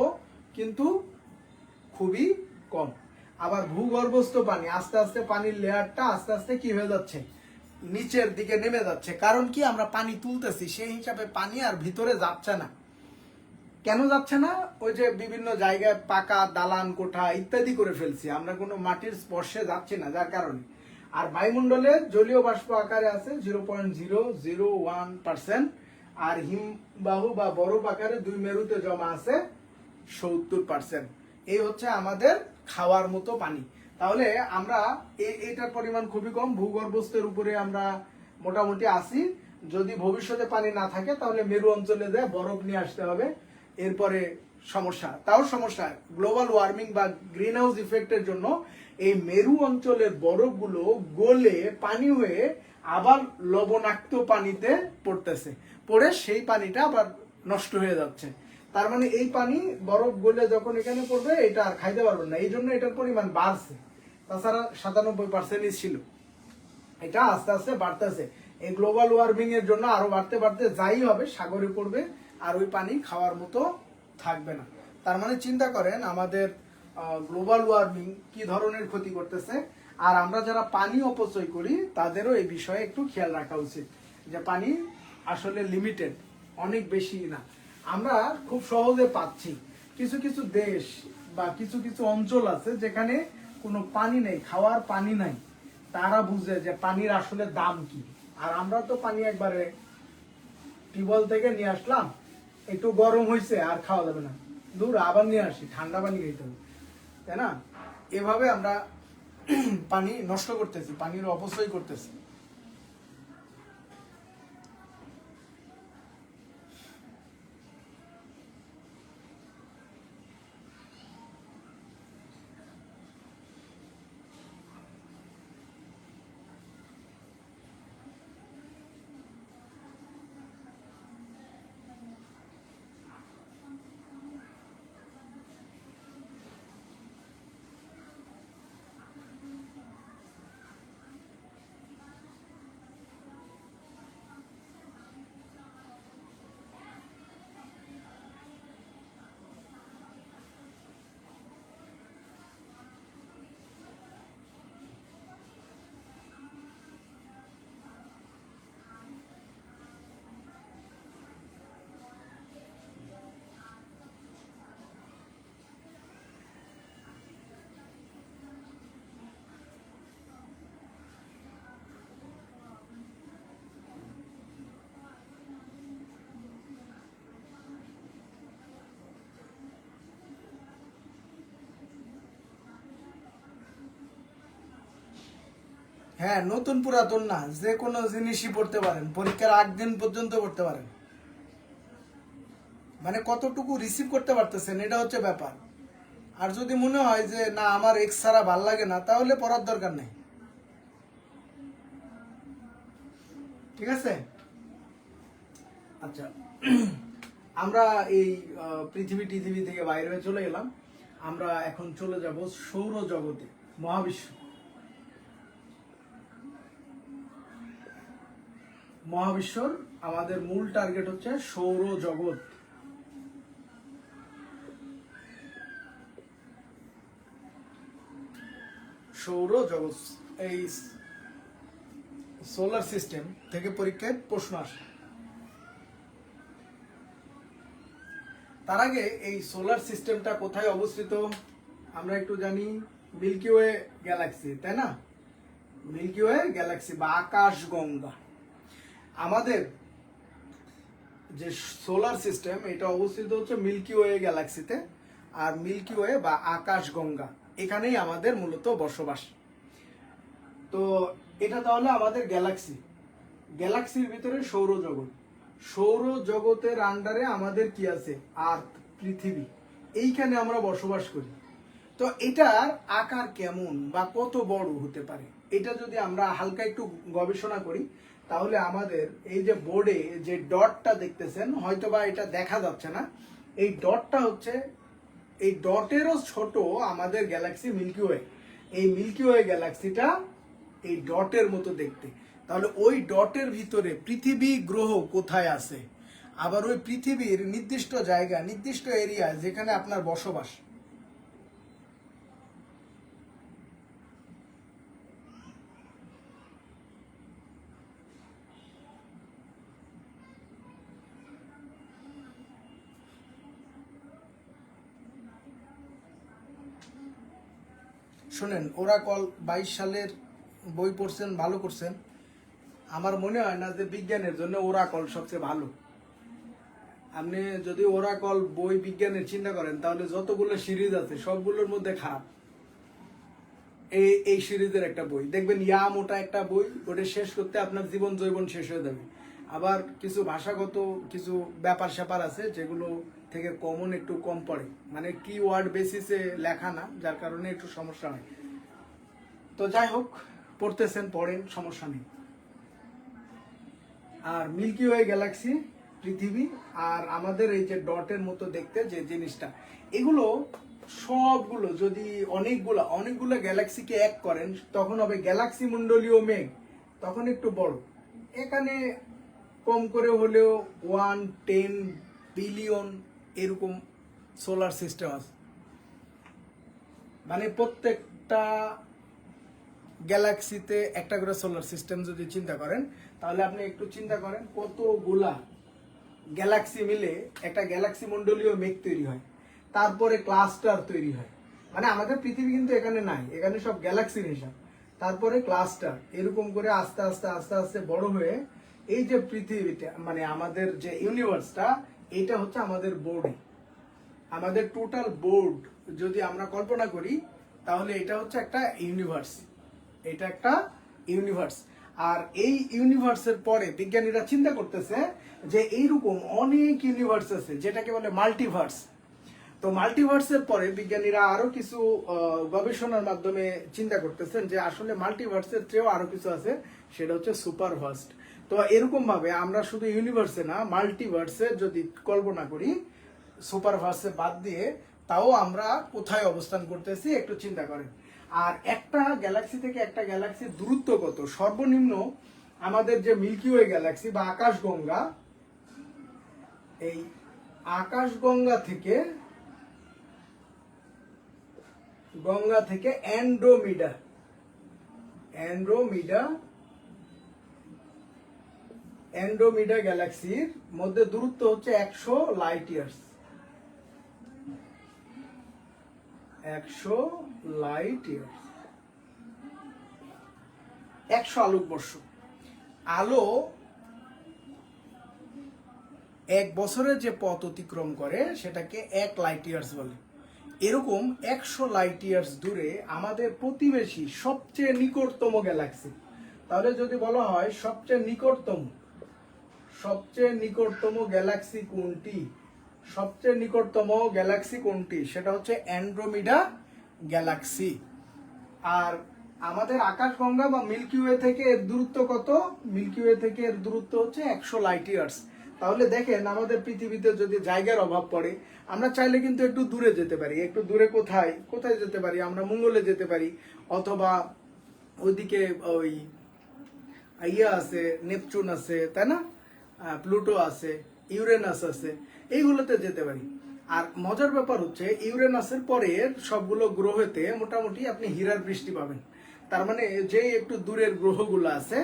কিন্তু খুবই কম। আবার ভূগর্ভস্থ পানি আস্তে আস্তে পানির লেয়ারটা আস্তে আস্তে কি হয়ে যাচ্ছে, নিচের দিকে নেমে যাচ্ছে। কারণ কি, আমরা পানি তুলতেছি, সেই হিসাবে পানি আর ভিতরে যাচ্ছে না। কেন যাচ্ছে না? ওই যে বিভিন্ন জায়গায় পাকা দালান কোঠা ইত্যাদি করে ফেলছি, আমরা কোনো মাটির স্পর্শে যাচ্ছি না, যার কারণে। আর বায়ুমণ্ডলের জলীয় বাষ্প আকারে আছে 0.001%, আর হিমবাহু বা বরফ আকারে 2 মেরুতে জমা আছে 70%। এই হচ্ছে আমাদের খাওয়ার মতো পানি। তাহলে আমরা এটার পরিমাণ খুবই কম, ভূগর্ভস্থের উপরে আমরা মোটামুটি আসি। যদি ভবিষ্যতে পানি না থাকে তাহলে মেরু অঞ্চলে যায় বরফ নিয়ে আসতে হবে, এরপরে সমস্যা। গ্লোবাল ওয়ার্মিং বা গ্রিন হাউস ইফেক্টের জন্য এই মেরু অঞ্চলের বরফগুলো গলে পানি হয়ে আবার লবণাক্ত পানিতে পড়তেছে, পড়ে সেই পানিটা আবার নষ্ট হয়ে যাচ্ছে। তার মানে এই পানি বরফ গলে যখন এখানে পড়বে এটা আর খাইতে পারবেন না, এই জন্য এটার পরিমাণ বাড়ছে। তাছাড়া 97%-ই ছিল, এটা আস্তে আস্তে বাড়তেছে। এই গ্লোবাল ওয়ার্মিং এর জন্য আরো বাড়তে বাড়তে যাই হবে সাগরে পড়বে, আর ওই পানি খাওয়ার মতো থাকবে না। তার মানে চিন্তা করেন আমাদের গ্লোবাল ওয়ার্মিং কি ধরনের ক্ষতি করতেছে। আর আমরা যারা পানি অপচয় করি তাদেরও এই বিষয়ে একটু খেয়াল রাখা উচিত, যে পানি আসলে লিমিটেড, অনেক বেশি না। আমরা খুব সহজে পাচ্ছি, কিছু কিছু দেশ বা কিছু কিছু অঞ্চল আছে যেখানে কোনো পানি নেই, খাওয়ার পানি নাই, তারা বুঝে যে পানির আসলে দাম কি। আর আমরা তো পানি একবারে টিউবওয়েল থেকে নিয়ে আসলাম, একটু গরম হয়েছে আর খাওয়া যাবে না, দূর আবার নিয়ে আসি, ঠান্ডা পানি খেতে হবে, তাই না? এভাবে আমরা পানি নষ্ট করতেছি, পানির অপচয় করতেছি। হ্যাঁ, নতুন পুরাতন না, যে কোনো জিনিসই পড়তে পারেন, পরীক্ষার 8 দিন পর্যন্ত পড়তে পারেন। মানে কতটুকু রিসিভ করতে পারতেছেন এটা হচ্ছে ব্যাপার। আর যদি মনে হয় যে না আমার এক্স ছাড়া ভাল লাগে না, তাহলে পড়ার দরকার নেই। ঠিক আছে? আচ্ছা, আমরা এই পৃথিবী থেকে বাইরে হয়ে চলে গেলাম। আমরা এখন চলে যাব সৌরজগতে, মহাবিশ্বর আমাদের মূল টার্গেট হচ্ছে সৌরজগৎ। সৌরজগৎ, এই সোলার সিস্টেম থেকে পরীক্ষায় প্রশ্ন আসে। তার আগে এই সোলার সিস্টেমটা কোথায় অবস্থিত আমরা একটু জানি। মিল্কি ওয়ে গ্যালাক্সি, তাই না? মিল্কি ওয়ে গ্যালাক্সি বা আকাশগঙ্গা। আমাদের যে সোলার সিস্টেম এটা অবস্থিত হচ্ছে মিল্কি ওয়ে গ্যালাক্সিতে। আর মিল্কি ওয়ে বা আকাশগঙ্গা এখানেই আমাদের মূলত বসবাস। তো এটা তাহলে আমাদের গ্যালাক্সি, গ্যালাক্সির ভিতরে সৌরজগৎ। সৌরজগতের আন্ডারে আমাদের কি আছে? আর্থ, পৃথিবী, এইখানে আমরা বসবাস করি। তো এটার আকার কেমন বা কত বড় হতে পারে, এটা যদি আমরা হালকা একটু গবেষণা করি, তাহলে আমাদের এই যে বোর্ডে যে ডটটা দেখতেছেন, হয়তোবা এটা দেখা যাচ্ছে না, এই ডটটা হচ্ছে, এই ডটেরও ছোট আমাদের গ্যালাক্সি মিল্কি ওয়ে। এই মিল্কি ওয়ে গ্যালাক্সিটা এই ডটের মতো দেখতে। তাহলে ওই ডটের ভিতরে পৃথিবী গ্রহ কোথায় আছে, আবার ওই পৃথিবীর নির্দিষ্ট জায়গা, নির্দিষ্ট এরিয়া যেখানে আপনার বসবাস। শোনেন, ওরাকল 22 সালের বই পড়ছেন, ভালো করছেন। আমার মনে হয় না যে বিজ্ঞানের জন্য ওরাকল সবচেয়ে ভালো। আপনি যদি ওরাকল বই বিজ্ঞানের চিন্তা করেন, তাহলে যতগুলো সিরিজ আছে সবগুলোর মধ্যে খারাপ। এই সিরিজের একটা বই দেখবেন, ইয়া মোটা একটা বই, ওটা শেষ করতে আপনার জীবন জৈবন শেষ হয়ে যাবে। আবার কিছু ভাষাগত কিছু ব্যাপার স্যাপার আছে যেগুলো থেকে কমন একটু কম পড়ে, মানে কি ওয়ার্ড বেসিসে লেখা না, যার কারণে একটু সমস্যা হয়। তো যাই হোক, পড়তেছেন পড়েন, সমস্যা নেই। আর মিল্কি ওয়ে গ্যালাক্সি পৃথিবী, আর আমাদের এই যে ডটের মতো দেখতে যে জিনিসটা, এগুলো সবগুলো যদি অনেকগুলো গ্যালাক্সিকে এক করেন, তখন হবে গ্যালাক্সি মণ্ডলীয় মেঘ, তখন একটু বড়। এখানে কম করে হলেও 110 বিলিয়ন এরকম সোলার সিস্টেম আছে। মানে প্রত্যেকটা গ্যালাক্সিতে একটা করে সোলার সিস্টেম যদি চিন্তা করেন, তাহলে আপনি একটু চিন্তা করেন কতগুলা গ্যালাক্সি মিলে একটা গ্যালাক্সি মণ্ডলীয় মেঘ তৈরি হয়, তারপরে ক্লাস্টার তৈরি হয়। মানে আমাদের পৃথিবী কিন্তু এখানে নাই, এখানে সব গ্যালাক্সির হিসাব। তারপরে ক্লাস্টার, এরকম করে আস্তে আস্তে আস্তে আস্তে বড় হয়ে এই যে পৃথিবীটা, মানে আমাদের যে ইউনিভার্সটা, এটা হচ্ছে আমাদের বোর্ডে। আমাদের টোটাল বোর্ড যদি আমরা কল্পনা করি, তাহলে এটা হচ্ছে একটা ইউনিভার্স। এটা একটা ইউনিভার্স। আর এই ইউনিভার্সের পরে বিজ্ঞানীরা চিন্তা করতেছে যে এইরকম অনেক ইউনিভার্স আছে, যেটাকে বলে মাল্টিভার্স। তো মাল্টিভার্সের পরে বিজ্ঞানীরা আরো কিছু গবেষণার মাধ্যমে চিন্তা করতেছেন যে আসলে মাল্টিভার্সের চেয়েও আরো কিছু আছে, সেটা হচ্ছে সুপারভার্স। তো এরকম ভাবে আমরা শুধু ইউনিভার্সে না, মাল্টিভার্সে যদি কল্পনা করি, সুপারভার্সে বাদ দিয়ে, তাও আমরা কোথায় অবস্থান করতেছি একটু চিন্তা করেন। আর একটা গ্যালাক্সি থেকে একটা গ্যালাক্সির দূরত্ব কত? সর্বনিম্ন আমাদের যে মিল্কি ওয়ে গ্যালাক্সি বা আকাশগঙ্গা, এই আকাশগঙ্গা থেকে অ্যান্ড্রোমিডা গ্যালাক্সির মধ্যে দূরত্ব হচ্ছে 100 লাইট ইয়ার্স। 100 লাইট ইয়ার্স, 100 আলোকবর্ষ। আলো 1 বছরে যে পথ অতিক্রম করে সেটাকে 1 লাইট ইয়ার্স বলে। এরকম 100 লাইট ইয়ার্স দূরে আমাদের প্রতিবেশী সবচেয়ে নিকটতম গ্যালাক্সি, তাহলে যদি বলা হয় সবচেয়ে নিকটতম গ্যালাক্সি কোনটি, সবচেয়ে নিকটতম গ্যালাক্সি কোনটি, সেটা হচ্ছে অ্যান্ড্রোমিডা গ্যালাক্সি। আর আমাদের আকাশগঙ্গা বা মিল্কি ওয়ে থেকে এর দূরত্ব কত? মিল্কি ওয়ে থেকে এর দূরত্ব হচ্ছে 100 লাইট ইয়ার্স। তাহলে দেখেন আমাদের পৃথিবীতে যদি জায়গার অভাব পড়ে, আমরা চাইলে কিন্তু একটু দূরে যেতে পারি। একটু দূরে কোথায় কোথায় যেতে পারি? আমরা মঙ্গলে যেতে পারি, অথবা ওইদিকে ওই আছে, নেপচুন আছে, তাই না, প্লুটো আছে, ইউরেনাস আছে, এইগুলোতে যেতে পারি। আর মজার ব্যাপার হচ্ছে ইউরেনাসের পরে সবগুলো গ্রহেতে মোটামুটি আপনি হীরার বৃষ্টি পাবেন। তার মানে যে একটু দূরের গ্রহগুলো আছে,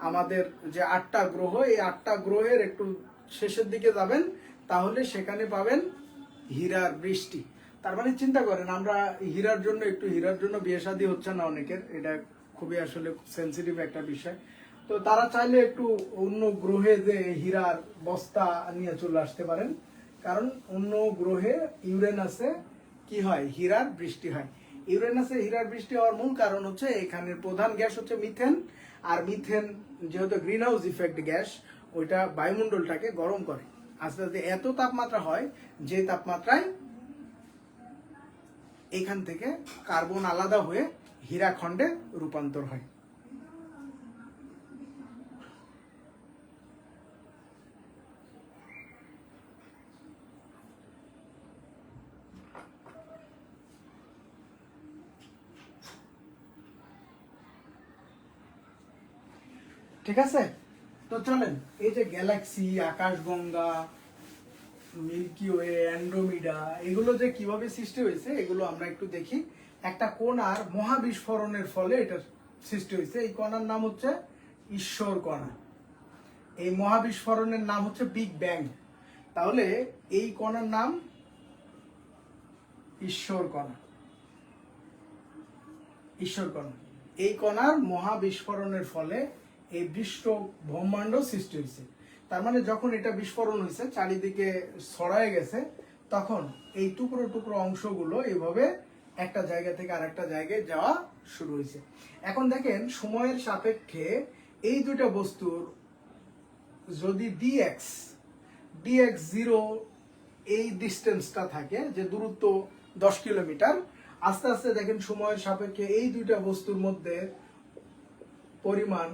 আমাদের যে 8টা গ্রহ, এই 8টা গ্রহের একটু শেষের দিকে যাবেন, তাহলে সেখানে পাবেন হীরার বৃষ্টি। তার মানে চিন্তা করেন, আমরা হীরার জন্য বিয়ে শাদী হচ্ছে না অনেকের, এটা খুবই আসলে সেন্সিটিভ একটা বিষয়। তো তারা চাইলে একটু অন্য গ্রহে যে হীরার বস্তা নিয়ে চলে আসতে পারেন, কারণ অন্য গ্রহে ইউরেনাসে কি হয়, হীরার বৃষ্টি হয়। ইউরেনাসে হীরার বৃষ্টি হওয়ার মূল কারণ হচ্ছে এখানের প্রধান গ্যাস হচ্ছে মিথেন। আর মিথেন যেহেতু গ্রিন হাউস ইফেক্ট গ্যাস, ওইটা বায়ুমণ্ডলটাকে গরম করে। আস্তে আস্তে এত তাপমাত্রা হয় যে তাপমাত্রায় এখান থেকে কার্বন আলাদা হয়ে হীরাখণ্ডে রূপান্তর হয়। ঠিক আছে, তো চলেন এই যে গ্যালাক্সি, আকাশগঙ্গা, মিল্কি ওয়ে, অ্যান্ড্রোমিডা, এগুলো যে কিভাবে সৃষ্টি হয়েছে এগুলো আমরা একটু দেখি। একটা কণার মহাবিস্ফোরণের ফলে এটা সৃষ্টি হয়েছে। এই কণার নাম হচ্ছে ঈশ্বর কণা। এই মহাবিস্ফোরণের নাম হচ্ছে বিগ ব্যাং। তাহলে এই কণার নাম ঈশ্বর কণা। এই কণার মহাবিস্ফোরণের ফলে এই বিশ্ব ব্রহ্মাণ্ড সৃষ্টি হয়েছে। তার মানে যখন এটা বিস্ফোরণ হয়েছে, চারিদিকে ছড়ায় গেছে, তখন এই টুকরো টুকরো অংশগুলো এইভাবে একটা জায়গা থেকে আরেকটা জায়গায় যাওয়া শুরু হয়েছে। এখন দেখেন সময়ের সাপেক্ষে এই দুইটা বস্তুর যদি dx 0 এই ডিস্টেন্সটা থাকে, যে দূরত্ব 10 কিলোমিটার, আস্তে আস্তে দেখেন সময়ের সাপেক্ষে এই দুইটা বস্তুর মধ্যে পরিমাণ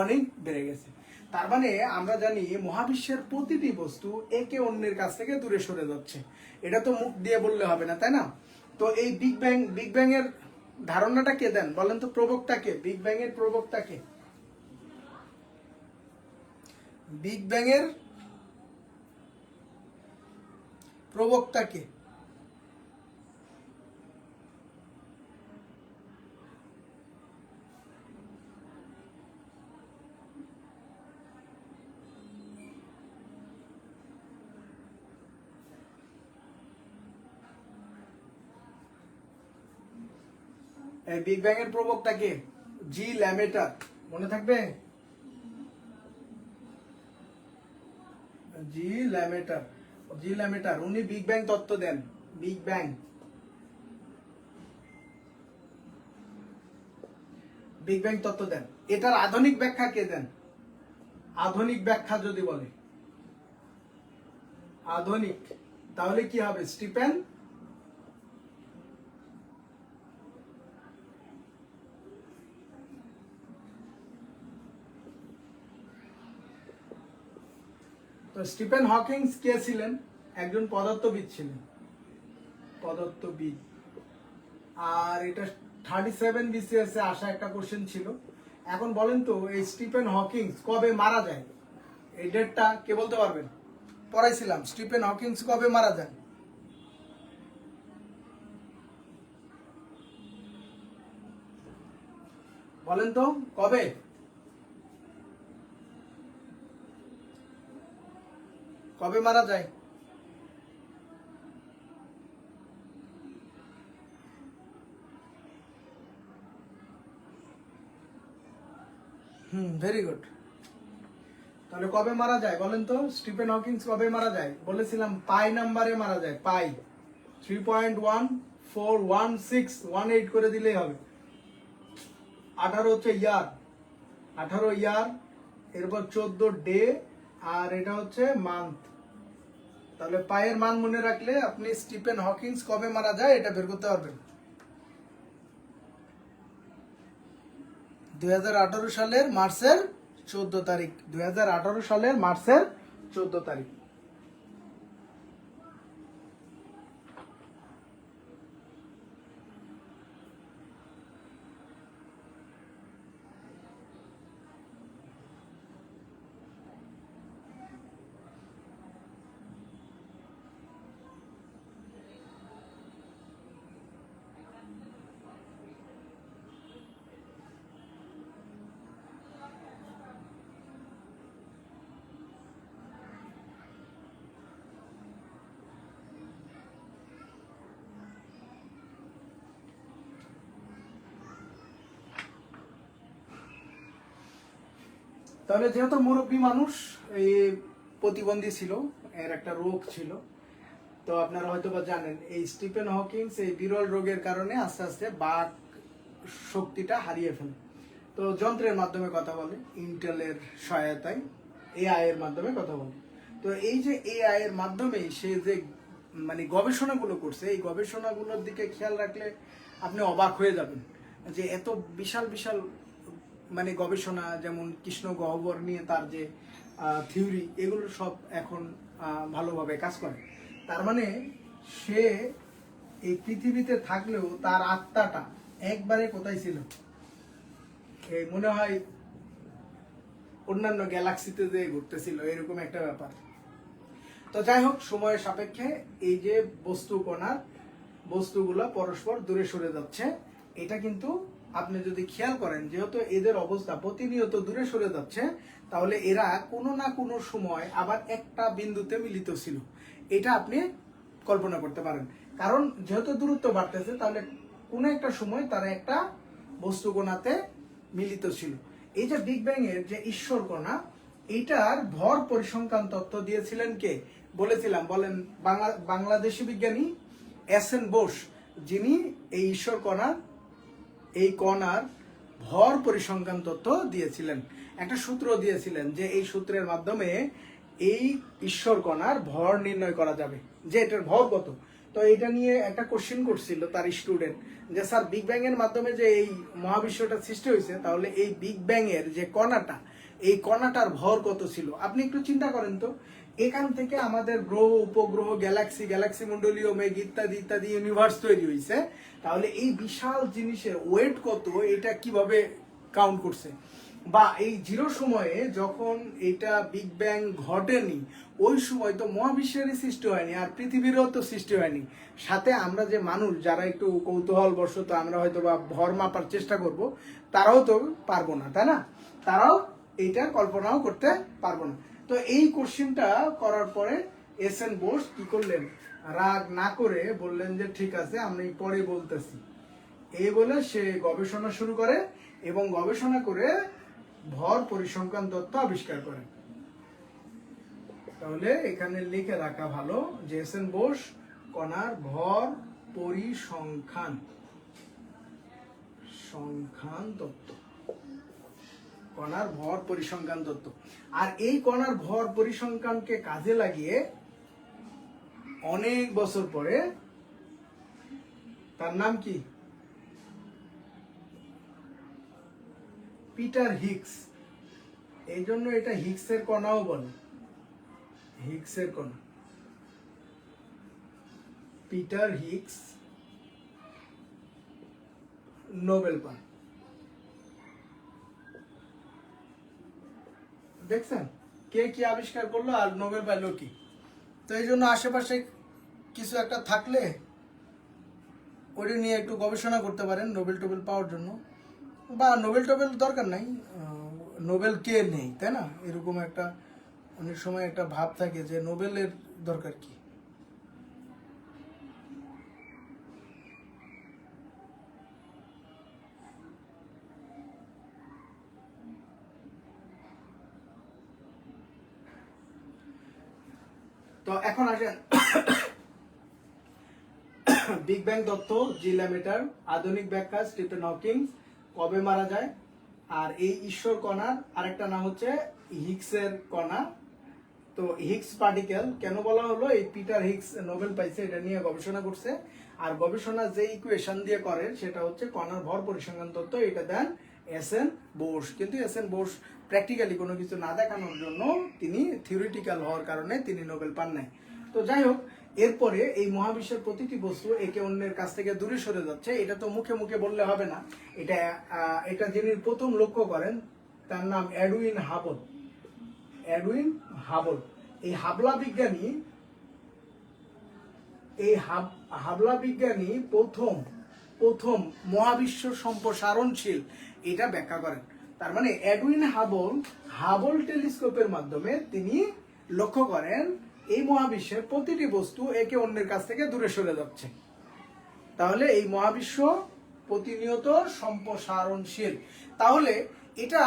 অনেক বেড়ে গেছে। তার মানে আমরা জানি মহাবিশ্বের প্রতিটি বস্তু একে অন্যের কাছ থেকে দূরে সরে যাচ্ছে। এটা তো মুখ দিয়ে বললে হবে না, তাই না? তো এই বিগ ব্যাং এর ধারণাটা কে দেন বলেন তো? প্রবক্তাকে, বিগ ব্যাং এর প্রবক্তাকে? বিগ ব্যাং এর প্রবক্তাকে? এই বিগ ব্যাং এর প্রবক্তা কে? জি ল্যামেটার, মনে থাকবে? জি ল্যামেটার উনি বিগ ব্যাং তত্ত্ব দেন। বিগ ব্যাং তত্ত্ব দেন। এটার আধুনিক ব্যাখ্যা কে দেন? আধুনিক ব্যাখ্যা যদি বলে আধুনিক, তাহলে কি হবে? স্টিফেন তো স্টিফেন হকিংস কে ছিলেন? একজন পদার্থবিদ ছিলেন, পদার্থবিদ। আর এটা 37 BCS এ আসা একটা কোশ্চেন ছিল। এখন বলেন তো এই স্টিফেন হকিংস কবে মারা যায়? এই ডেটটা কে বলতে পারবেন? পড়াইছিলাম, স্টিফেন হকিংস কবে মারা যান? বলেন তো কবে? কবে মারা যায়? Very good. তাহলে কবে মারা যায় বলেন তো? স্টিফেন হকিংস কবে মারা যায়? বলেছিলাম পাই নাম্বারে মারা যায়। পাই 3.141618 করে দিলেই হবে। 18 হচ্ছে ইয়ার, 18 ইয়ার, এরপর 14 ডে, আর এটা হচ্ছে মান্থ। তাহলে পায়ের মান মনে রাখলে আপনি স্টিফেন হকিংস কবে মারা যায় এটা বের করতে পারবেন। 2018 সালের মার্চের 14 তারিখ, 2018 সালের মার্চের 14 তারিখ। তাহলে যেহেতু মুরব্বী মানুষ, এই প্রতিবন্ধী ছিল, এর একটা রোগ ছিল, তো আপনারা হয়তো বা জানেন এই স্টিফেন হকিংস এই বিরল রোগের কারণে আস্তে আস্তে বাক শক্তিটা হারিয়ে ফেলে। তো যন্ত্রের মাধ্যমে কথা বলে, ইন্টেলের সহায়তায় এআই এর মাধ্যমে কথা বলে। তো এই যে এআই এর মাধ্যমে সে যে মানে গবেষণাগুলো করছে, এই গবেষণাগুলোর দিকে খেয়াল রাখলে আপনি অবাক হয়ে যাবেন যে এত বিশাল বিশাল মানে গবেষণা, যেমন কৃষ্ণ গহ্বর নিয়ে তার যে থিওরি, এগুলো সব এখন ভালোভাবে কাজ করে। তার মানে সে এই পৃথিবীতে থাকলেও তার আত্মাটা একবারে কোথায় ছিল, এই মনে হয় অন্যান্য গ্যালাক্সিতে যে ঘুরতেছিল, এরকম একটা ব্যাপার। তো যাই হোক, সময়ের সাপেক্ষে এই যে বস্তুগুলো পরস্পর দূরে সরে যাচ্ছে, এটা কিন্তু আপনি যদি খেয়াল করেন, যেহেতু এদের অবস্থা প্রতিনিয়ত দূরে সরে যাচ্ছে, তাহলে এরা কোনো না কোনো সময় আবার একটা বিন্দুতে মিলিত ছিল, এটা আপনি কল্পনা করতে পারেন। কারণ যেহেতু দূরত্ব বাড়তেছে, তাহলে কোনো একটা সময় তারা একটা বস্তু কণাতে মিলিত ছিল। এই যে বিগ ব্যাং এর যে ঈশ্বর কণা, এইটার ভর পরিসংখ্যান তত্ত্ব দিয়েছিলেন কে? বলেছিলাম, বলেন, বাংলাদেশি বিজ্ঞানী এস.এন. বোস, যিনি এই ঈশ্বর কণার এই কণার ভর পরিসংখ্যান তত্ত্ব দিয়েছিলেন। একটা সূত্র দিয়েছিলেন যে এই সূত্রের মাধ্যমে এই ঈশ্বর কণার ভর নির্ণয় করা যাবে, যে এটার ভর কত। তো এটা নিয়ে একটা কোশ্চেন করছিল তার স্টুডেন্ট, যে স্যার বিগ ব্যাং এর মাধ্যমে যে এই মহাবিশ্বটা সৃষ্টি হয়েছে, তাহলে এই বিগ ব্যাং এর যে কণাটা, এই কণাটার ভর কত ছিল? আপনি একটু চিন্তা করেন তো, এখান থেকে আমাদের গ্রহ, উপগ্রহ, গ্যালাক্সি মন্ডলীয় মেঘ ইত্যাদি ইত্যাদি ইউনিভার্স তৈরি হয়েছে। তাহলে এই বিশাল জিনিসের ওয়েট কত, এটা কিভাবে কাউন্ট করছে? বা এই জিরো সময়ে যখন এটা বিগ ব্যাং ঘটেনি, ওই সময় তো মহাবিশ্বেরই সৃষ্টি হয়নি, আর পৃথিবীরও তো সৃষ্টি হয়নি। সাথে আমরা যে মানুষ যারা একটু কৌতূহল বশত আমরা হয়তো বা ভর মাপার চেষ্টা করব, তারাও তো পারবো না, তাই না? তারাও এইটা কল্পনাও করতে পারবো না। তো এই কোশ্চেনটা করার পরে এস.এন. বোস কি করলেন? রাগ না করে বললেন যে ঠিক আছে, আমি পরে বলতেছি। এই বলে সে গবেষণা শুরু করে এবং গবেষণা করে ভর পরিসংখ্যান তত্ত্ব আবিষ্কার করেন। তাহলে এখানে লিখে রাখা ভালো যে এস.এন. বোস কণার ভর পরিসংখ্যান তত্ত্ব, কণার ভর পরিসংখ্যান তত্ত্ব। আর এই কণার ভর পরিসংখ্যানকে কাজে লাগিয়ে অনেক বছর পরে, তার নাম কি? Peter Higgs. এই জন্য এটা হিগসের কণাও বলে, হিগসের কণা। পিটার হিগস নোবেল পান। দেখছেন কে কি আবিষ্কার করলো আর নোবেল পাইলো কি? তো এই জন্য আশেপাশে কিছু একটা থাকলে ওটা নিয়ে একটু গবেষণা করতে পারেন নোবেল টোবেল পাওয়ার জন্য। বা নোবেল টোবেল দরকার নাই, নোবেল কে নেই, তাই না? এরকম একটা অনেক সময় একটা ভাব থাকে যে নোবেলের দরকার কি। তো এখন আসেন বিগ ব্যাং তত্ত্ব, জি ল্যামেটার, আধুনিক ব্যাখ্যা স্টিফেন হকিংস, কবে মারা যায়। আর এই ঈশ্বর কণার আরেকটা নাম হচ্ছে হিগসের কণা। তো হিগস পার্টিকেল কেন বলা হলো, এই পিটার হিগস নোবেল পাইছে, এটা নিয়ে গবেষণা করছে। আর গবেষণা যে ইকুয়েশন দিয়ে করেন সেটা হচ্ছে কণার ভর পরিসংখ্যান তত্ত্ব, এটা দেন এস.এন. বোস। কিন্তু এস.এন. বোস প্র্যাকটিক্যালি কোনো কিছু না দেখানোর জন্য তিনি থিওরিটিক্যাল হওয়ার কারণে তিনি নোবেল পান নাই। তো যাই হোক, এরপরে এই মহাবিশ্বের প্রতিটি বস্তু একে অন্যের কাছ থেকে দূরে সরে যাচ্ছে। এটা তো মুখে মুখে বললে হবে না, এটা যিনি প্রথম লক্ষ্য করেন তার নাম এডউইন হাবল। এডউইন হাবল এই হাবলা বিজ্ঞানী প্রথম মহাবিশ্ব সম্প্রসারণশীল এটা ব্যাখ্যা করেন। তার মানে এডউইন হাবল টেলিস্কোপের মাধ্যমে তিনি লক্ষ্য করেন এই মহাবিশ্বের প্রতিটি বস্তু একে অন্যের কাছ থেকে দূরে সরে যাচ্ছে। তাহলে এই মহাবিশ্ব প্রতিনিয়ত সম্প্রসারণশীল। তাহলে এটা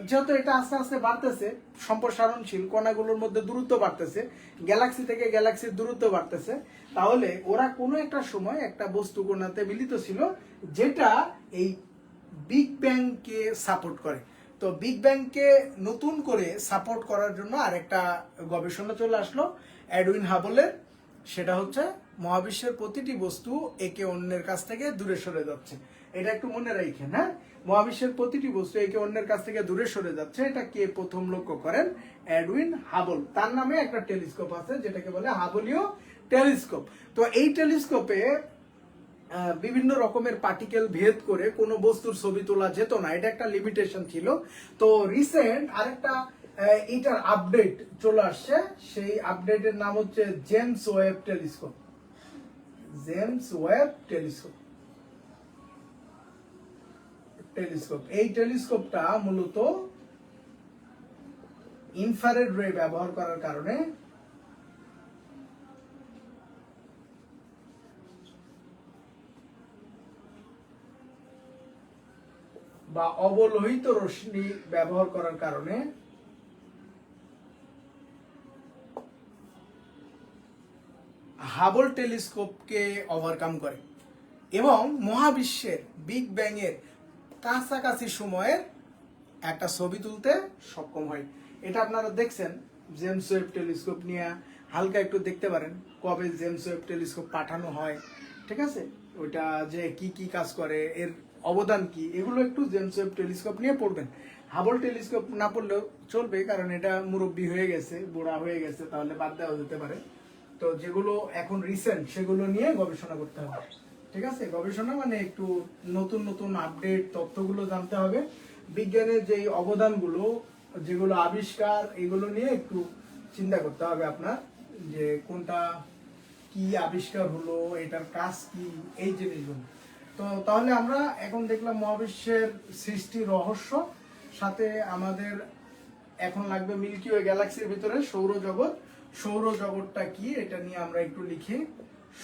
যেহেতু এটা আস্তে আস্তে বাড়তেছে, সম্প্রসারণশীল, কণাগুলোর মধ্যে দূরত্ব বাড়তেছে, গ্যালাক্সি থেকে গ্যালাক্সির দূরত্ব বাড়তেছে, তাহলে ওরা কোনো একটা সময় একটা বস্তু কণাতে মিলিত ছিল যেটা এই বিগ ব্যাংকে সাপোর্ট করে। তো বিগ ব্যাংকে নতুন করে সাপোর্ট করার জন্য আরেকটা গবেষণা চলে আসলো এডউইন হাবলের, সেটা হচ্ছে মহাবিশ্বের প্রতিটি বস্তু একে অন্যের কাছ থেকে দূরে সরে যাচ্ছে। এটা একটু মনে রাখেন, হ্যাঁ, মহাবিশ্বের প্রতিটি বস্তু একে অন্যের কাছ থেকে দূরে সরে যাচ্ছে। এটা কে প্রথম লক্ষ্য করেন? Edwin Hubble. তার নামে একটা টেলিস্কোপ আছে যেটাকে বলে হাবলীয় টেলিস্কোপ। তো এই টেলিস্কোপে বিভিন্ন রকমের পার্টিকেল ভেদ করে কোনো বস্তুর ছবি তোলা যেত না, এটা একটা লিমিটেশন ছিল। তো রিসেন্ট আরেকটা এটার আপডেট চলে আসছে, সেই আপডেটের নাম হচ্ছে James Webb telescope. James Webb telescope এই টেলিস্কোপটা মূলত ইনফ্রারেড রে ব্যবহার করার কারণে বা অবলোহিত রশ্মি ব্যবহার করার কারণে হাবল টেলিস্কোপকে ওভারকাম করে এবং মহাবিশ্বের বিগ ব্যাং এর কাছাকাছি সময়ের একটা ছবি তুলতে সক্ষম হয়। এটা আপনারা দেখছেন জেমস ওয়েব টেলিস্কোপ নিয়ে হালকা একটু দেখতে পারেন কবে জেমস ওয়েব টেলিস্কোপ পাঠানো হয়, ঠিক আছে, ওইটা যে কি কি কাজ করে, এর অবদান কি, এগুলো একটু জেমস ওয়েব টেলিস্কোপ নিয়ে পড়বেন। হাবল টেলিস্কোপ না পড়লেও চলবে, কারণ এটা মুরব্বী হয়ে গেছে, বুড়া হয়ে গেছে, তাহলে বাদ দেওয়া যেতে পারে। তো যেগুলো এখন রিসেন্ট সেগুলো নিয়ে গবেষণা করতে হবে, ঠিক আছে। গবেষণা মানে একটু নতুন নতুন আপডেট তথ্যগুলো জানতে হবে, বিজ্ঞানের যেই অবদানগুলো, যেগুলো আবিষ্কার, এগুলো নিয়ে একটু চিন্তা করতে হবে আপনার, যে কোনটা কি আবিষ্কার হলো, এটার কাজ কি, এই জিনিসগুলো। তো তাহলে আমরা এখন দেখলাম মহাবিশ্বের সৃষ্টি রহস্য, সাথে আমাদের এখন লাগবে মিল্কি ওয়ে গ্যালাক্সির ভিতরে সৌরজগৎ। সৌরজগৎটা কি এটা নিয়ে আমরা একটু লিখি।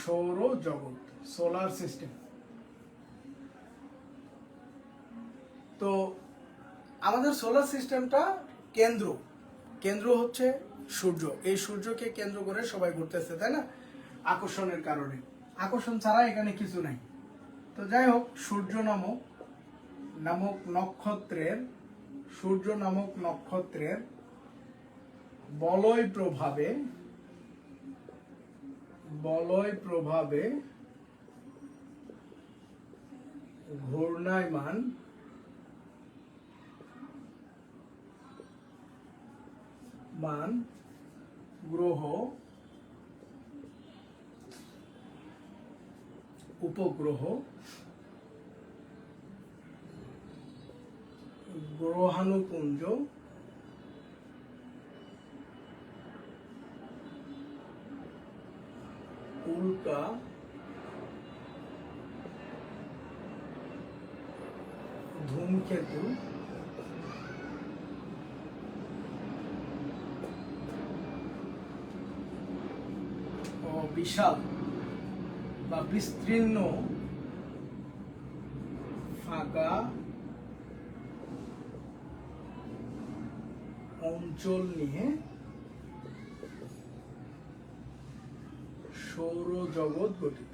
সৌরজগৎ, সোলার সিস্টেম। তো আমাদের সোলার সিস্টেমটা কেন্দ্র হচ্ছে সূর্য। এই সূর্যকে কেন্দ্র করে সবাই ঘুরতেছে, তাই না, আকর্ষণের কারণে। আকর্ষণ ছাড়া এখানে কিছু নাই। তো যাই হোক, সূর্য নামক নক্ষত্রের বলয় প্রভাবে ঘূর্ণায়মান গ্রহ, উপগ্রহ, গ্রহাণুপুঞ্জ, উল্কা, ধূমকেতু, বিশাল বা বিস্তীর্ণ ফাঁকা অঞ্চল নিয়ে সৌরজগৎ গঠিত।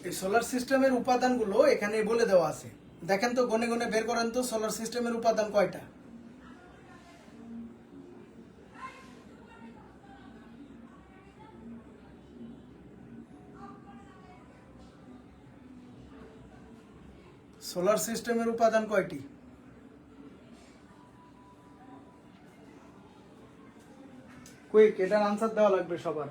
এই সোলার সিস্টেমের উপাদানগুলো এখানে বলে দেওয়া আছে। দেখেন তো, গনে গনে বের করেন তো সোলার সিস্টেমের উপাদান কয়টা। সোলার সিস্টেমের উপাদান কয়টি? কুইক, এটার আনসার দেওয়া লাগবে সবার।